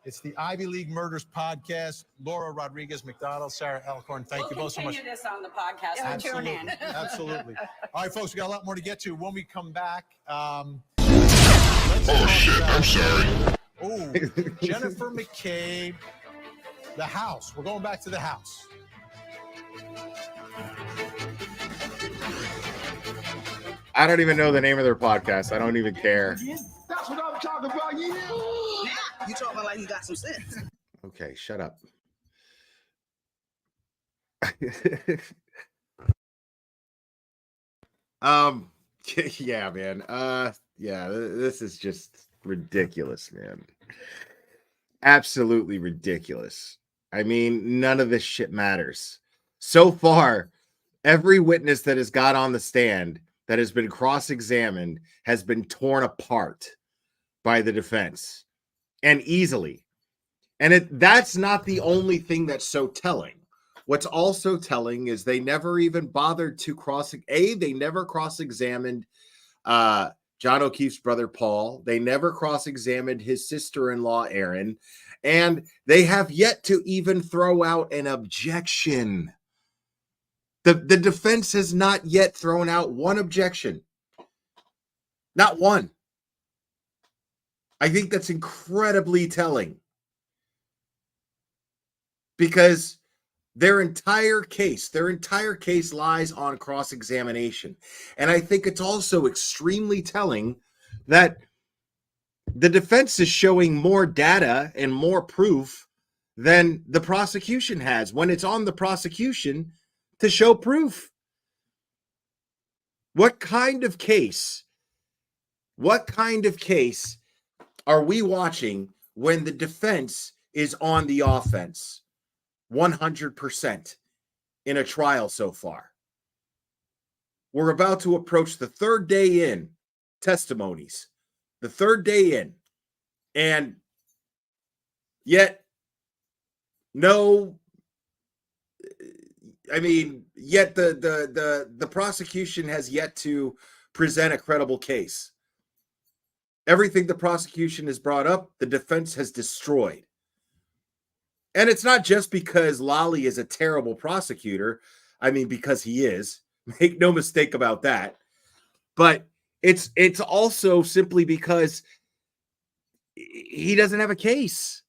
It's the Ivy League Murders Podcast. Laura Rodriguez McDonald, Sarah Alcorn, thank you both so much. Continue this on the podcast. Absolutely. Tune in. Absolutely. All right, folks, we got a lot more to get to. When we come back, I'm sorry. Oh, Jennifer McCabe, The House. We're going back to The House. I don't even know the name of their podcast. I don't even care. That's what I'm talking about. Yeah. Now you talking like you got some sense. Okay, shut up. Yeah, man. Yeah, this is just ridiculous, man. Absolutely ridiculous. I mean, none of this shit matters. So far, every witness that has got on the stand that has been cross-examined has been torn apart by the defense, and easily. And that's not the only thing that's so telling. What's also telling is they never even bothered to they never cross-examined John O'Keefe's brother, Paul. They never cross-examined his sister-in-law, Erin. And they have yet to even throw out an objection. The defense has not yet thrown out one objection. Not one. I think that's incredibly telling. Because their entire case lies on cross-examination. And I think it's also extremely telling that the defense is showing more data and more proof than the prosecution has when it's on the prosecution to show proof. What kind of case are we watching when the defense is on the offense 100% in a trial so far? We're about to approach the third day in testimonies, the third day in, and yet the prosecution has yet to present a credible case. Everything the prosecution has brought up, the defense has destroyed. And it's not just because Lolly is a terrible prosecutor. I mean, because he is. Make no mistake about that. But it's also simply because he doesn't have a case.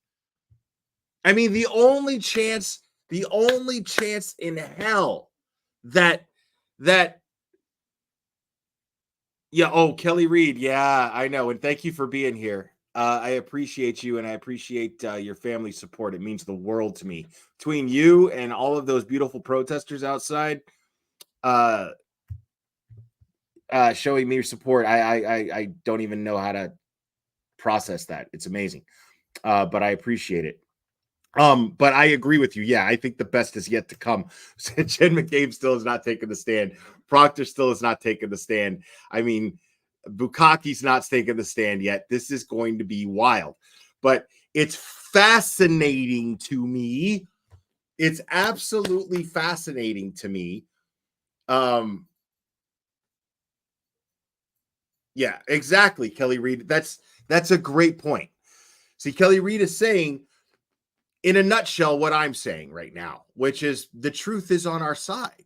I mean, the only chance in hell that yeah, oh, Kelly Reed, yeah, I know, and thank you for being here. I appreciate you, and I appreciate your family support. It means the world to me. Between you and all of those beautiful protesters outside, showing me your support, I don't even know how to process that. It's amazing, but I appreciate it. But I agree with you. Yeah, I think the best is yet to come. Jen McCabe still is not taking the stand. Proctor still is not taking the stand. I mean, Bukaki's not taking the stand yet. This is going to be wild. But it's fascinating to me. It's absolutely fascinating to me. Yeah, exactly, Kelly Reed. That's a great point. See, Kelly Reed is saying, in a nutshell, what I'm saying right now, which is the truth is on our side.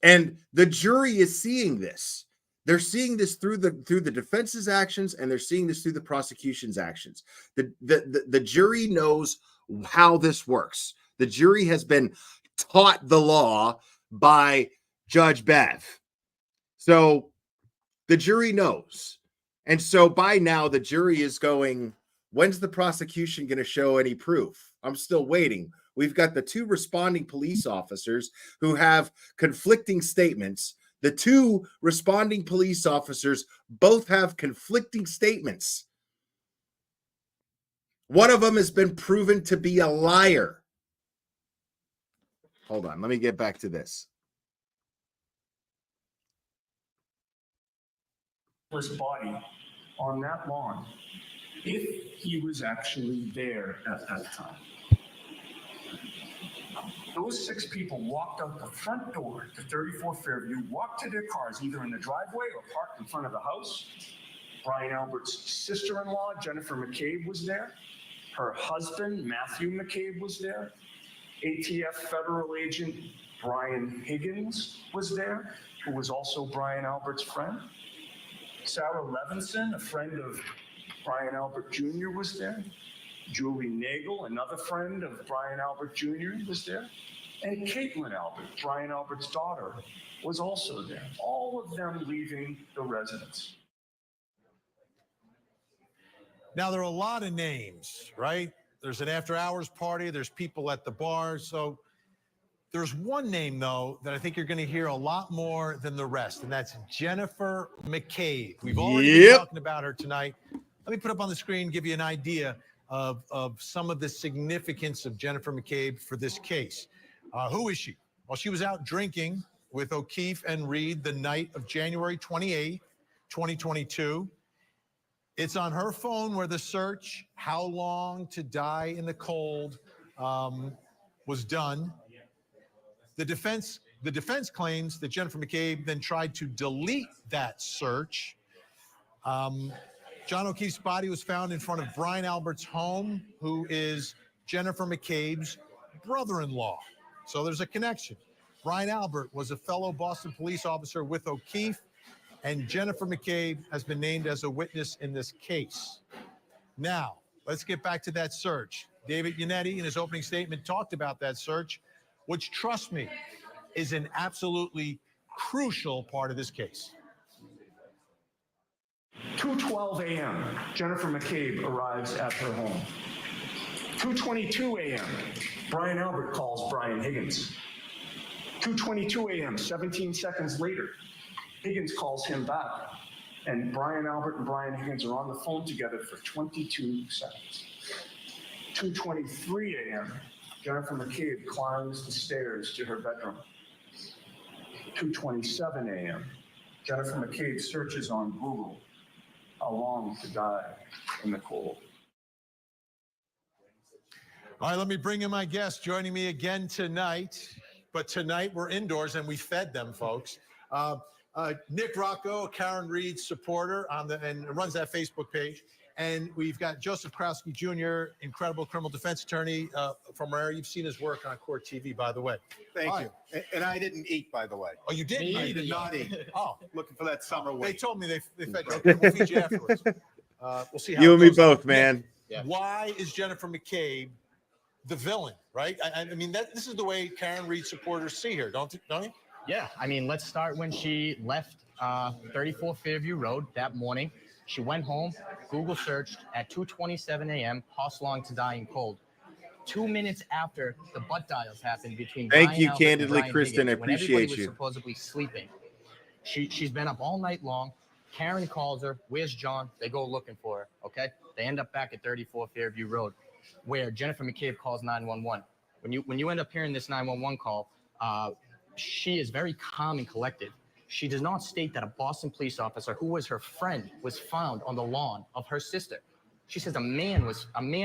And the jury is seeing this. They're seeing this through the defense's actions, and they're seeing this through the prosecution's actions. The jury knows how this works. The jury has been taught the law by Judge Bev. So the jury knows. And so by now, the jury is going, when's the prosecution going to show any proof? I'm still waiting. We've got the two responding police officers who have conflicting statements. The two responding police officers both have conflicting statements. One of them has been proven to be a liar. Hold on, let me get back to this. His body on that lawn, if he was actually there at that time. Those 6 people walked out the front door to 34 Fairview, walked to their cars, either in the driveway or parked in front of the house. Brian Albert's sister-in-law, Jennifer McCabe, was there. Her husband, Matthew McCabe, was there. ATF federal agent Brian Higgins was there, who was also Brian Albert's friend. Sarah Levinson, a friend of Brian Albert Jr., was there. Julie Nagel, another friend of Brian Albert Jr., was there. And Caitlin Albert, Brian Albert's daughter, was also there. All of them leaving the residence. Now, there are a lot of names, right? There's an after-hours party. There's people at the bar. So there's one name, though, that I think you're going to hear a lot more than the rest, and that's Jennifer McCabe. We've already been talking about her tonight. Let me put up on the screen, give you an idea of some of the significance of Jennifer McCabe for this case. Who is she? Well, she was out drinking with O'Keefe and Reed the night of January 28, 2022. It's on her phone where the search, How Long to Die in the Cold, was done. The defense claims that Jennifer McCabe then tried to delete that search. John O'Keefe's body was found in front of Brian Albert's home, who is Jennifer McCabe's brother-in-law. So there's a connection. Brian Albert was a fellow Boston police officer with O'Keefe, and Jennifer McCabe has been named as a witness in this case. Now, let's get back to that search. David Yannetti, in his opening statement, talked about that search, which, trust me, is an absolutely crucial part of this case. 2:12 a.m., Jennifer McCabe arrives at her home. 2:22 a.m., Brian Albert calls Brian Higgins. 2:22 a.m., 17 seconds later, Higgins calls him back. And Brian Albert and Brian Higgins are on the phone together for 22 seconds. 2:23 a.m., Jennifer McCabe climbs the stairs to her bedroom. 2:27 a.m., Jennifer McCabe searches on Google how long to die in the cold. All right, let me bring in my guest joining me again tonight. But tonight we're indoors and we fed them, folks. Nick Rocco, Karen Reed supporter and runs that Facebook page. And we've got Joseph Krowski Jr., incredible criminal defense attorney from where you've seen his work on Court TV, by the way. Thank you. And I didn't eat, by the way. Oh, you didn't? I did not eat. Oh, looking for that summer weight. they told me they fed you. Okay, we'll feed you afterwards. We'll see how You it and me goes. both, man. Nick, why is Jennifer McCabe the villain, right? I mean, this is the way Karen Reed supporters see her, don't you? Yeah, I mean, let's start when she left 34 Fairview Road that morning. She went home, Google searched at 2:27 a.m., Hoss long to die in cold. 2 minutes after the butt dials happened between Thank Brian you, Albert and candidly, Brian Kristen. I Higgins, when everybody appreciate was you. supposedly sleeping. She's been up all night long. Karen calls her, where's John? They go looking for her, okay? They end up back at 34 Fairview Road, where Jennifer McCabe calls 911. When you end up hearing this 911 call, she is very calm and collected. She does not state that a Boston police officer who was her friend was found on the lawn of her sister. She says a man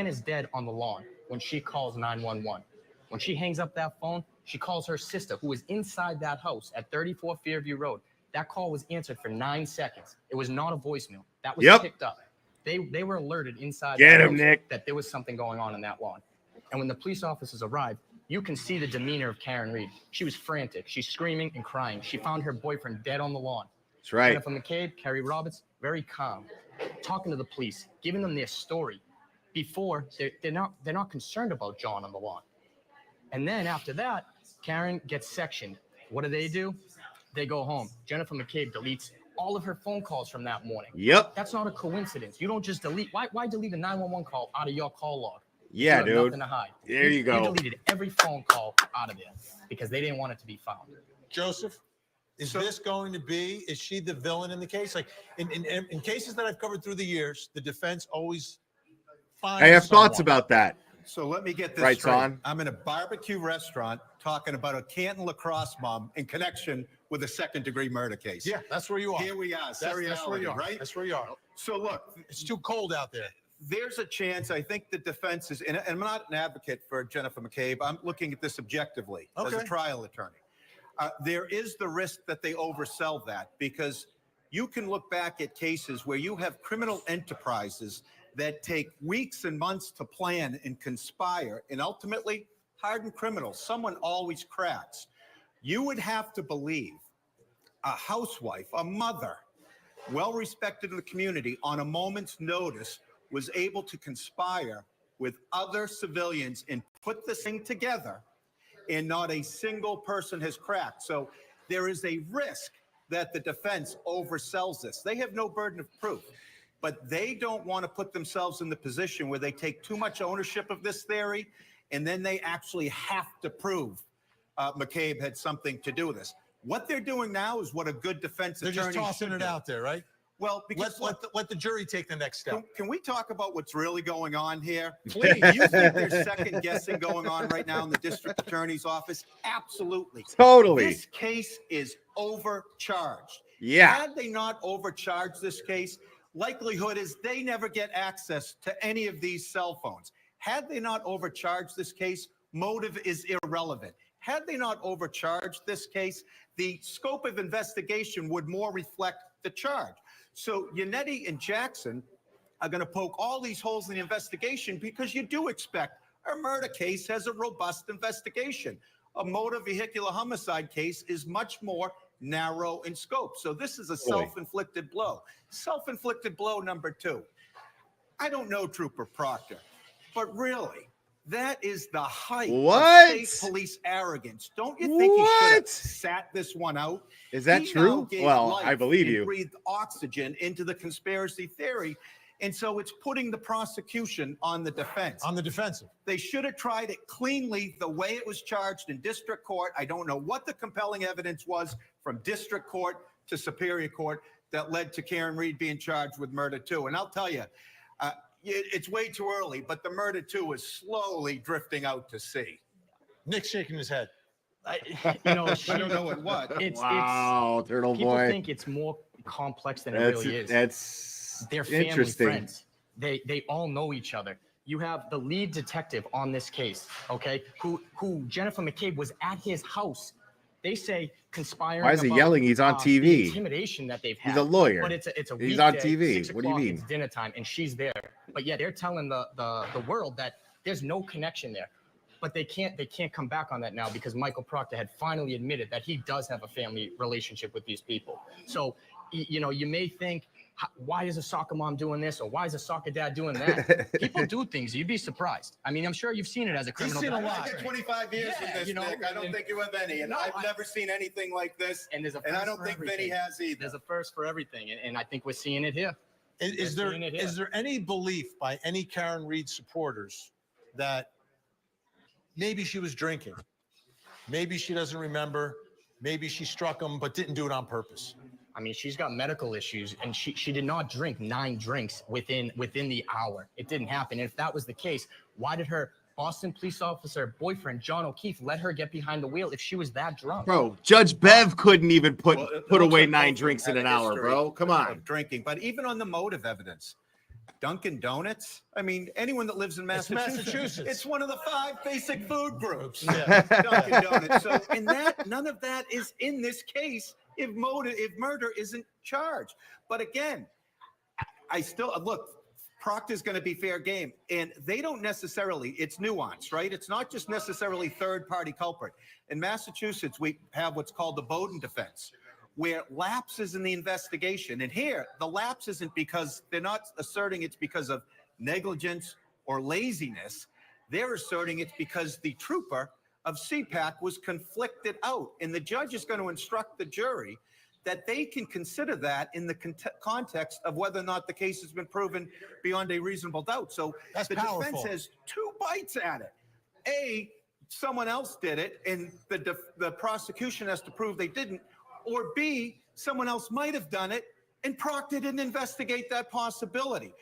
is dead on the lawn when she calls 911. When she hangs up that phone, she calls her sister, who was inside that house at 34 Fairview Road. That call was answered for 9 seconds. It was not a voicemail. That was picked up. They were alerted inside that house that there was something going on in that lawn. And when the police officers arrived, you can see the demeanor of Karen Reed. She was frantic. She's screaming and crying. She found her boyfriend dead on the lawn. That's right. Jennifer McCabe, Kerry Roberts, very calm, talking to the police, giving them their story. Before they're not concerned about John on the lawn. And then after that, Karen gets sectioned. What do? They go home. Jennifer McCabe deletes all of her phone calls from that morning. Yep. That's not a coincidence. You don't just delete. Why delete a 911 call out of your call log? Yeah, You have dude. nothing to hide. There you go. You deleted every phone call out of there because they didn't want it to be found. Joseph, is she the villain in the case? Like in cases that I've covered through the years, the defense always finds I have thoughts someone. about that. So let me get this Right, straight. Son? I'm in a barbecue restaurant talking about a Canton lacrosse mom in connection with a second-degree murder case. Yeah, that's where you are. Here we are. That's where Seriality, you are. right? That's where you are. So look, It's too cold out there. there's a chance. I think the defense is, and I'm not an advocate for Jennifer McCabe. I'm looking at this objectively as a Okay. trial attorney. There is the risk that they oversell that because you can look back at cases where you have criminal enterprises that take weeks and months to plan and conspire, and ultimately hardened criminals. Someone always cracks. You would have to believe a housewife, a mother, well respected in the community, on a moment's notice, was able to conspire with other civilians and put this thing together, and not a single person has cracked. So there is a risk that the defense oversells this. They have no burden of proof, but they don't want to put themselves in the position where they take too much ownership of this theory, and then they actually have to prove McCabe had something to do with this. What they're doing now is what a good defense attorney They're just tossing should it do. out there, right? Well, because let the jury take the next step. Can we talk about what's really going on here? Please. Do you think there's second guessing going on right now in the district attorney's office? Absolutely. Totally. This case is overcharged. Yeah. Had they not overcharged this case, likelihood is they never get access to any of these cell phones. Had they not overcharged this case, motive is irrelevant. Had they not overcharged this case, the scope of investigation would more reflect the charge. So Yannetti and Jackson are going to poke all these holes in the investigation because you do expect a murder case has a robust investigation. A motor vehicular homicide case is much more narrow in scope. So this is a self-inflicted blow. Self-inflicted blow number 2. I don't know Trooper Proctor, but really, that is the height of state police arrogance. Don't you think he should have sat this one out? Is that He true? now gave Well, life I believe and you. breathed oxygen into the conspiracy theory. And so it's putting the prosecution on the defense. On the defensive. They should have tried it cleanly the way it was charged in district court. I don't know what the compelling evidence was from district court to Superior Court that led to Karen Reed being charged with murder too. And I'll tell you, it's way too early, but the murder too is slowly drifting out to sea. Nick's shaking his head. I don't know what. Wow, Turtle people Boy. think it's more complex than it really is. That's They're family interesting. friends. They all know each other. You have the lead detective on this case, okay, who Jennifer McCabe was at his house. They say conspiring. Why is he about, yelling? He's on the TV. Intimidation that they've had. He's a lawyer. But it's a He's on weekday, TV. 6 What do you o'clock, mean? It's dinner time, and she's there. But yeah, they're telling the world that there's no connection there. But they can't come back on that now because Michael Proctor had finally admitted that he does have a family relationship with these people. So, you may think, why is a soccer mom doing this or why is a soccer dad doing that? People do things. You'd be surprised. I mean, I'm sure you've seen it as a criminal. You've seen a lot. 25 years with this, Nick. I don't think you have any, and I've never seen anything like this. And there's a and I don't think Vinny has either. There's a first for everything, and I think we're seeing it here. Is there any belief by any Karen Reed supporters that maybe she was drinking? Maybe she doesn't remember. Maybe she struck him, but didn't do it on purpose. I mean, she's got medical issues, and she did not drink 9 drinks within the hour. It didn't happen. And if that was the case, why did her Boston police officer boyfriend, John O'Keefe, let her get behind the wheel if she was that drunk? Bro, Judge Bev couldn't even put away 9 both drinks in had an a hour, history bro. Come on. of drinking, but even on the motive evidence, Dunkin' Donuts. I mean, anyone that lives in Massachusetts, it's one of the 5 basic food groups. Dunkin' Donuts. So, in that, none of that is in this case if murder isn't charged. But again, I still look. Proctor's going to be fair game, and they don't necessarily. It's nuanced, right? It's not just necessarily third-party culprit. In Massachusetts, we have what's called the Bowden defense, where lapses in the investigation. And here, the lapse isn't because they're not asserting it's because of negligence or laziness. They're asserting it's because the trooper of CPAC was conflicted out. And the judge is going to instruct the jury that they can consider that in the context of whether or not the case has been proven beyond a reasonable doubt. So the defense has 2 bites at it. A, someone else did it, and the prosecution has to prove they didn't. Or B, someone else might have done it, and Proctor didn't investigate that possibility.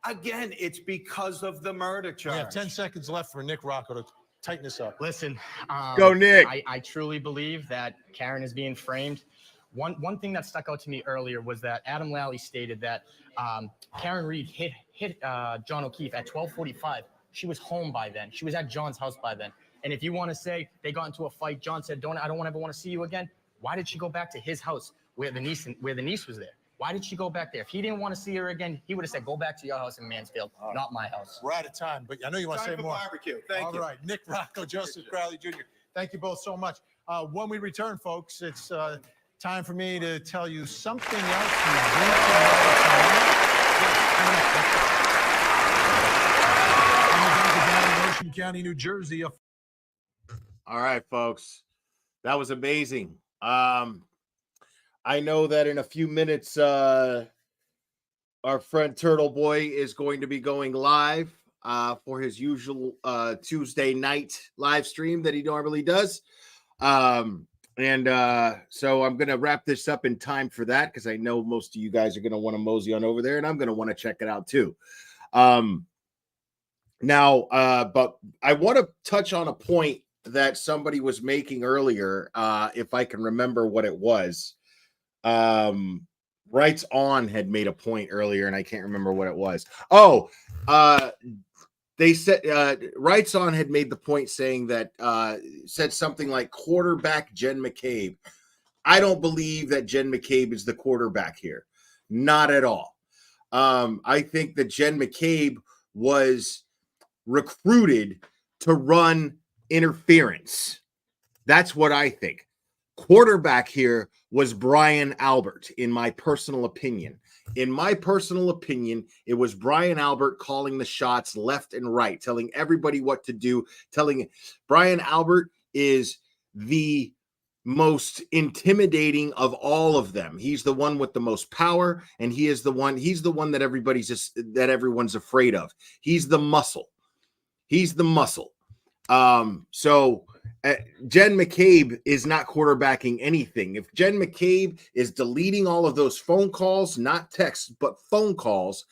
Again, it's because of the murder charge. We have 10 seconds left for Nick Rocco to tighten this up. Listen, Go, Nick. I truly believe that Karen is being framed. One thing that stuck out to me earlier was that Adam Lally stated that Karen Reed hit John O'Keefe at 12:45. She was home by then. She was at John's house by then. And if you want to say they got into a fight, John said, I don't ever want to see you again. Why did she go back to his house where the niece was there? Why did she go back there? If he didn't want to see her again, he would have said, go back to your house in Mansfield, not my house. We're out of time, but I know you want to say more. Barbecue. Thank you. All right, Nick Rocco, Joseph Crowley Jr. Thank you both so much. When we return, folks, it's time for me to tell you something else. Ocean County, New Jersey. All right, folks. That was amazing. I know that in a few minutes, our friend Turtle Boy is going to be going live for his usual Tuesday night live stream that he normally does. So I'm going to wrap this up in time for that because I know most of you guys are going to want to mosey on over there, and I'm going to want to check it out too. But I want to touch on a point that somebody was making earlier, if I can remember what it was. Rights On had made a point earlier, and I can't remember what it was. They said Rights On had made the point saying that said something like quarterback Jen McCabe. I don't believe that Jen McCabe is the quarterback here. Not at all. I think that Jen McCabe was recruited to run interference. That's what I think. Quarterback here was Brian Albert, in my personal opinion. In my personal opinion, it was Brian Albert calling the shots left and right, telling everybody what to do, Brian Albert is the most intimidating of all of them. He's the one with the most power, and he's the one that everyone's afraid of. He's the muscle. He's the muscle. So Jen McCabe is not quarterbacking anything. If Jen McCabe is deleting all of those phone calls, not texts, but phone calls,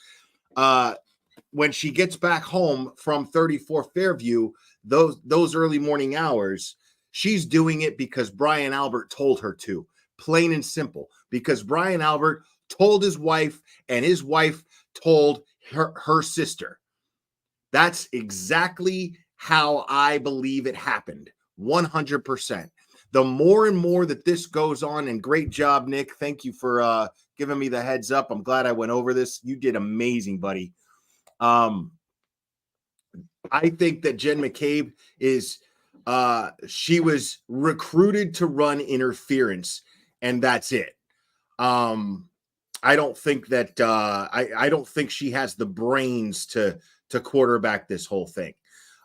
when she gets back home from 34 Fairview, those early morning hours, she's doing it because Brian Albert told her to. Plain and simple. Because Brian Albert told his wife, and his wife told her sister. That's exactly how I believe it happened. 100%. The more and more that this goes on, and great job, Nick. Thank you for giving me the heads up. I'm glad I went over this. You did amazing, buddy. I think that Jen McCabe is she was recruited to run interference, and that's it. I don't think that I don't think she has the brains to quarterback this whole thing.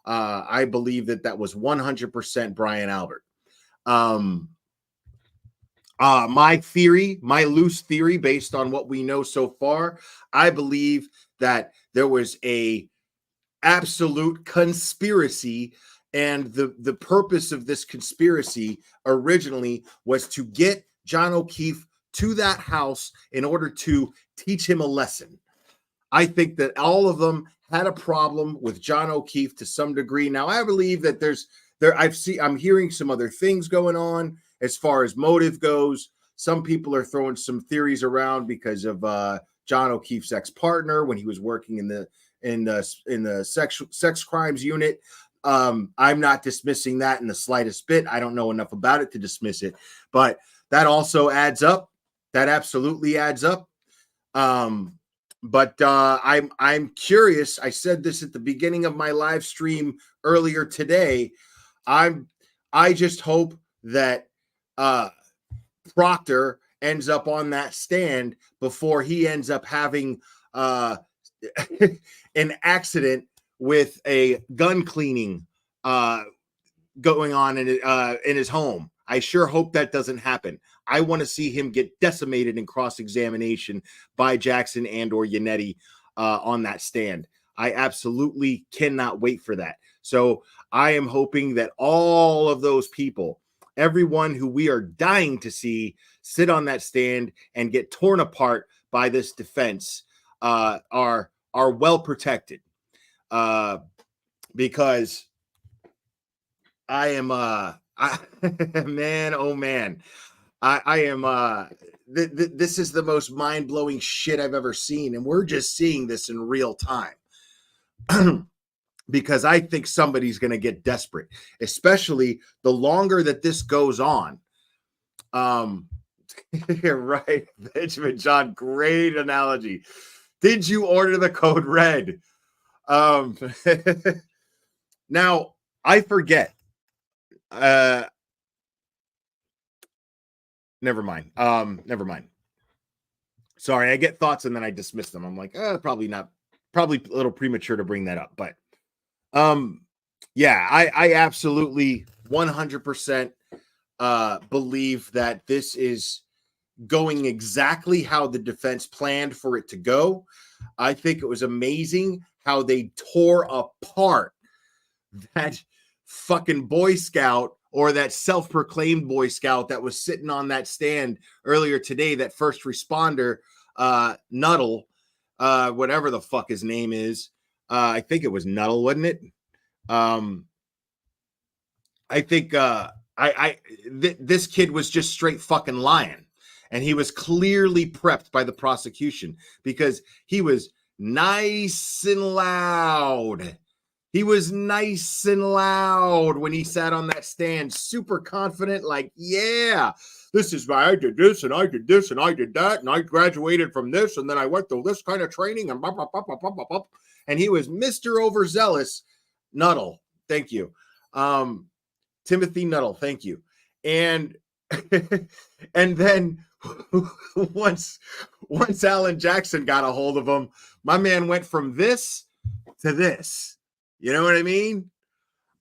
I believe that was 100% Brian Albert. My loose theory, based on what we know so far, I believe that there was a absolute conspiracy, and the purpose of this conspiracy originally was to get John O'Keefe to that house in order to teach him a lesson. I think that all of them had a problem with John O'Keefe to some degree. Now, I believe that I'm hearing some other things going on as far as motive goes. Some people are throwing some theories around because of John O'Keefe's ex-partner when he was working in the sex crimes unit. I'm not dismissing that in the slightest bit. I don't know enough about it to dismiss it, but that also adds up. That absolutely adds up. But I'm curious. I said this at the beginning of my live stream earlier today. I just hope that Proctor ends up on that stand before he ends up having an accident with a gun cleaning going on in his home. I sure hope that doesn't happen. I want to see him get decimated in cross-examination by Jackson and or Yannetti on that stand. I absolutely cannot wait for that. So I am hoping that all of those people, everyone who we are dying to see sit on that stand and get torn apart by this defense are well protected. Because I am man, oh man. I am this is the most mind-blowing shit I've ever seen, and we're just seeing this in real time. Because I think somebody's going to get desperate, especially the longer that this goes on. Right, Benjamin John, great analogy. Did you order the code red? Now, I forget. Never mind. Never mind. Sorry, I get thoughts and then I dismiss them. I'm like, probably a little premature to bring that up. But yeah, I absolutely 100% believe that this is going exactly how the defense planned for it to go. I think it was amazing how they tore apart that fucking Boy Scout, or that self-proclaimed Boy Scout that was sitting on that stand earlier today, that first responder, Nuttall, whatever the fuck his name is. I think it was Nuttall, wasn't it? I think this kid was just straight fucking lying. And he was clearly prepped by the prosecution because he was nice and loud. He was nice and loud when he sat on that stand, super confident, like, yeah, this is why I did this and I did this and I did that and I graduated from this and then I went through this kind of training and blah, blah, blah, blah, blah, blah, blah. And he was Mr. Overzealous. Nuttall, thank you. Timothy Nuttall, thank you. And and then once Alan Jackson got a hold of him, my man went from this to this. You know what I mean?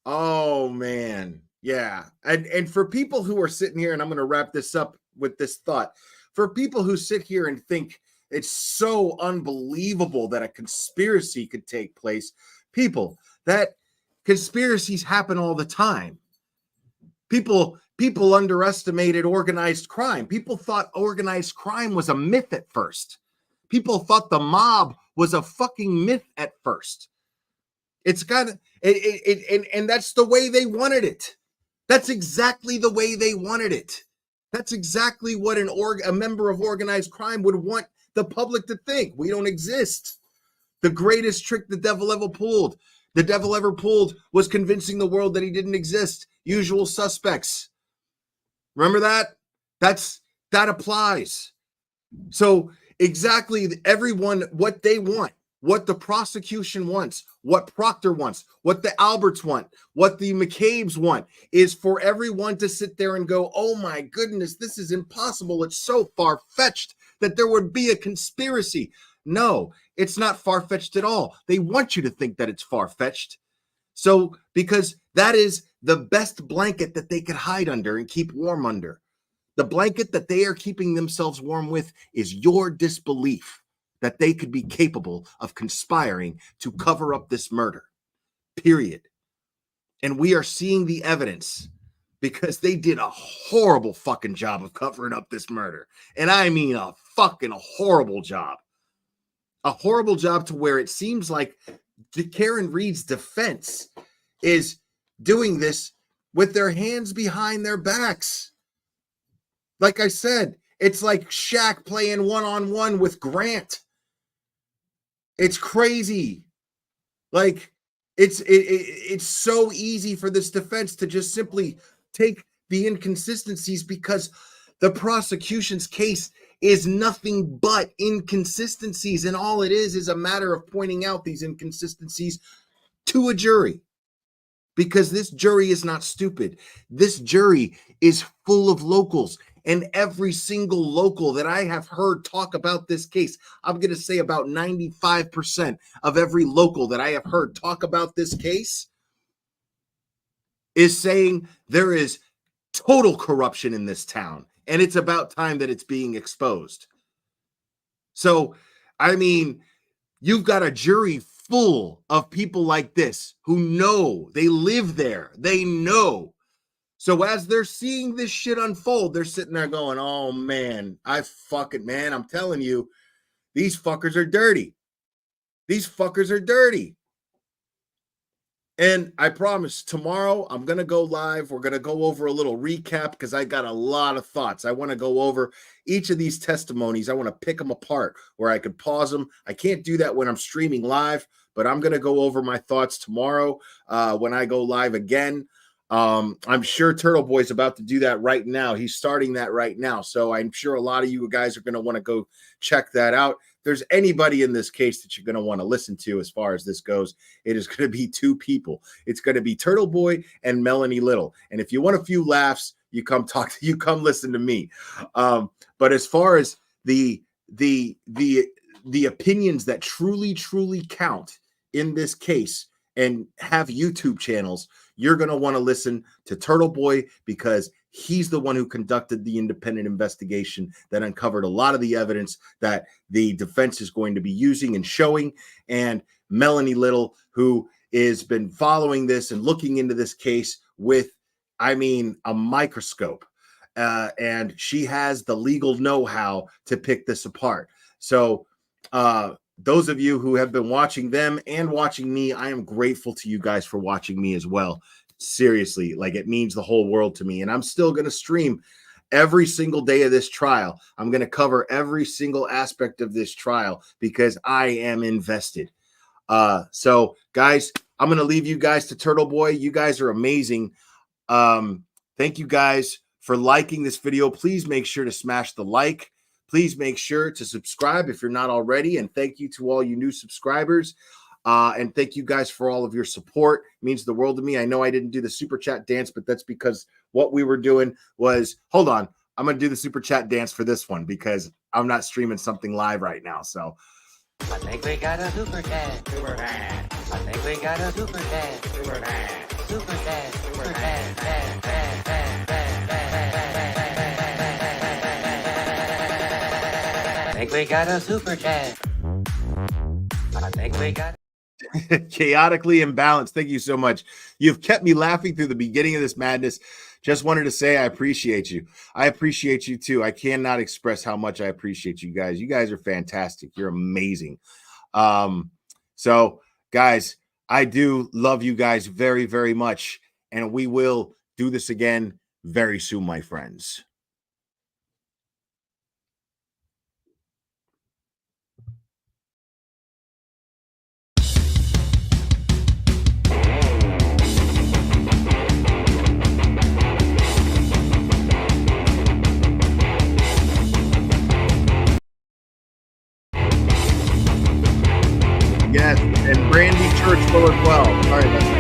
Oh, man. Yeah. And for people who are sitting here, and I'm going to wrap this up with this thought, for people who sit here and think it's so unbelievable that a conspiracy could take place, people, that conspiracies happen all the time. People underestimated organized crime. People thought organized crime was a myth at first. People thought the mob was a fucking myth at first. It's got and that's the way they wanted it. That's exactly the way they wanted it. That's exactly what a member of organized crime would want the public to think. We don't exist. The greatest trick the devil ever pulled was convincing the world that he didn't exist. Usual suspects. Remember that? That applies. So exactly everyone, what they want, what the prosecution wants, what Proctor wants, what the Alberts want, what the McCabe's want, is for everyone to sit there and go, oh my goodness, this is impossible. It's so far-fetched that there would be a conspiracy. No, it's not far-fetched at all. They want you to think that it's far-fetched. So, because that is the best blanket that they could hide under and keep warm under. The blanket that they are keeping themselves warm with is your disbelief that they could be capable of conspiring to cover up this murder, period. And we are seeing the evidence because they did a horrible fucking job of covering up this murder. And I mean a fucking horrible job. A horrible job to where it seems like Karen Reed's defense is doing this with their hands behind their backs. Like I said, it's like Shaq playing one-on-one with Grant. It's crazy. Like, it's so easy for this defense to just simply take the inconsistencies because the prosecution's case is nothing but inconsistencies, and all it is a matter of pointing out these inconsistencies to a jury. Because this jury is not stupid. This jury is full of locals. And every single local that I have heard talk about this case, I'm going to say about 95% of every local that I have heard talk about this case is saying there is total corruption in this town. And it's about time that it's being exposed. So, I mean, you've got a jury full of people like this who know, they live there, they know. So as they're seeing this shit unfold, they're sitting there going, oh man, I'm telling you, these fuckers are dirty. These fuckers are dirty. And I promise tomorrow I'm going to go live. We're going to go over a little recap because I got a lot of thoughts. I want to go over each of these testimonies. I want to pick them apart where I could pause them. I can't do that when I'm streaming live, but I'm going to go over my thoughts tomorrow when I go live again. I'm sure Turtle Boy's about to do that right now. He's starting that right now. So I'm sure a lot of you guys are going to want to go check that out. If there's anybody in this case that you're going to want to listen to as far as this goes, it is going to be two people. It's going to be Turtle Boy and Melanie Little. And if you want a few laughs, you come listen to me. But as far as the opinions that truly count in this case and have YouTube channels, you're going to want to listen to Turtle Boy because he's the one who conducted the independent investigation that uncovered a lot of the evidence that the defense is going to be using and showing. And Melanie Little, who has been following this and looking into this case with, a microscope. And she has the legal know-how to pick this apart. So, those of you who have been watching them and watching me, I am grateful to you guys for watching me as well. Seriously, like it means the whole world to me. And I'm still going to stream every single day of this trial. I'm going to cover every single aspect of this trial because I am invested. So guys, I'm going to leave you guys to Turtle Boy. You guys are amazing. Thank you guys for liking this video. Please make sure to smash the like. Please make sure to subscribe if you're not already. And thank you to all you new subscribers. And thank you guys for all of your support. It means the world to me. I know I didn't do the super chat dance, but that's because what we were doing was, hold on, I'm going to do the super chat dance for this one because I'm not streaming something live right now. So I think we got a super chat. I think we got a super chat. super chat. Super chat. I think we got a super chat. I think we got. Chaotically imbalanced. Thank you so much. You've kept me laughing through the beginning of this madness. Just wanted to say I appreciate you. I appreciate you too. I cannot express how much I appreciate you guys. You guys are fantastic. You're amazing. So guys, I do love you guys very, very much. And we will do this again very soon, my friends. Yes, and Brandy Church will as well. Sorry about that.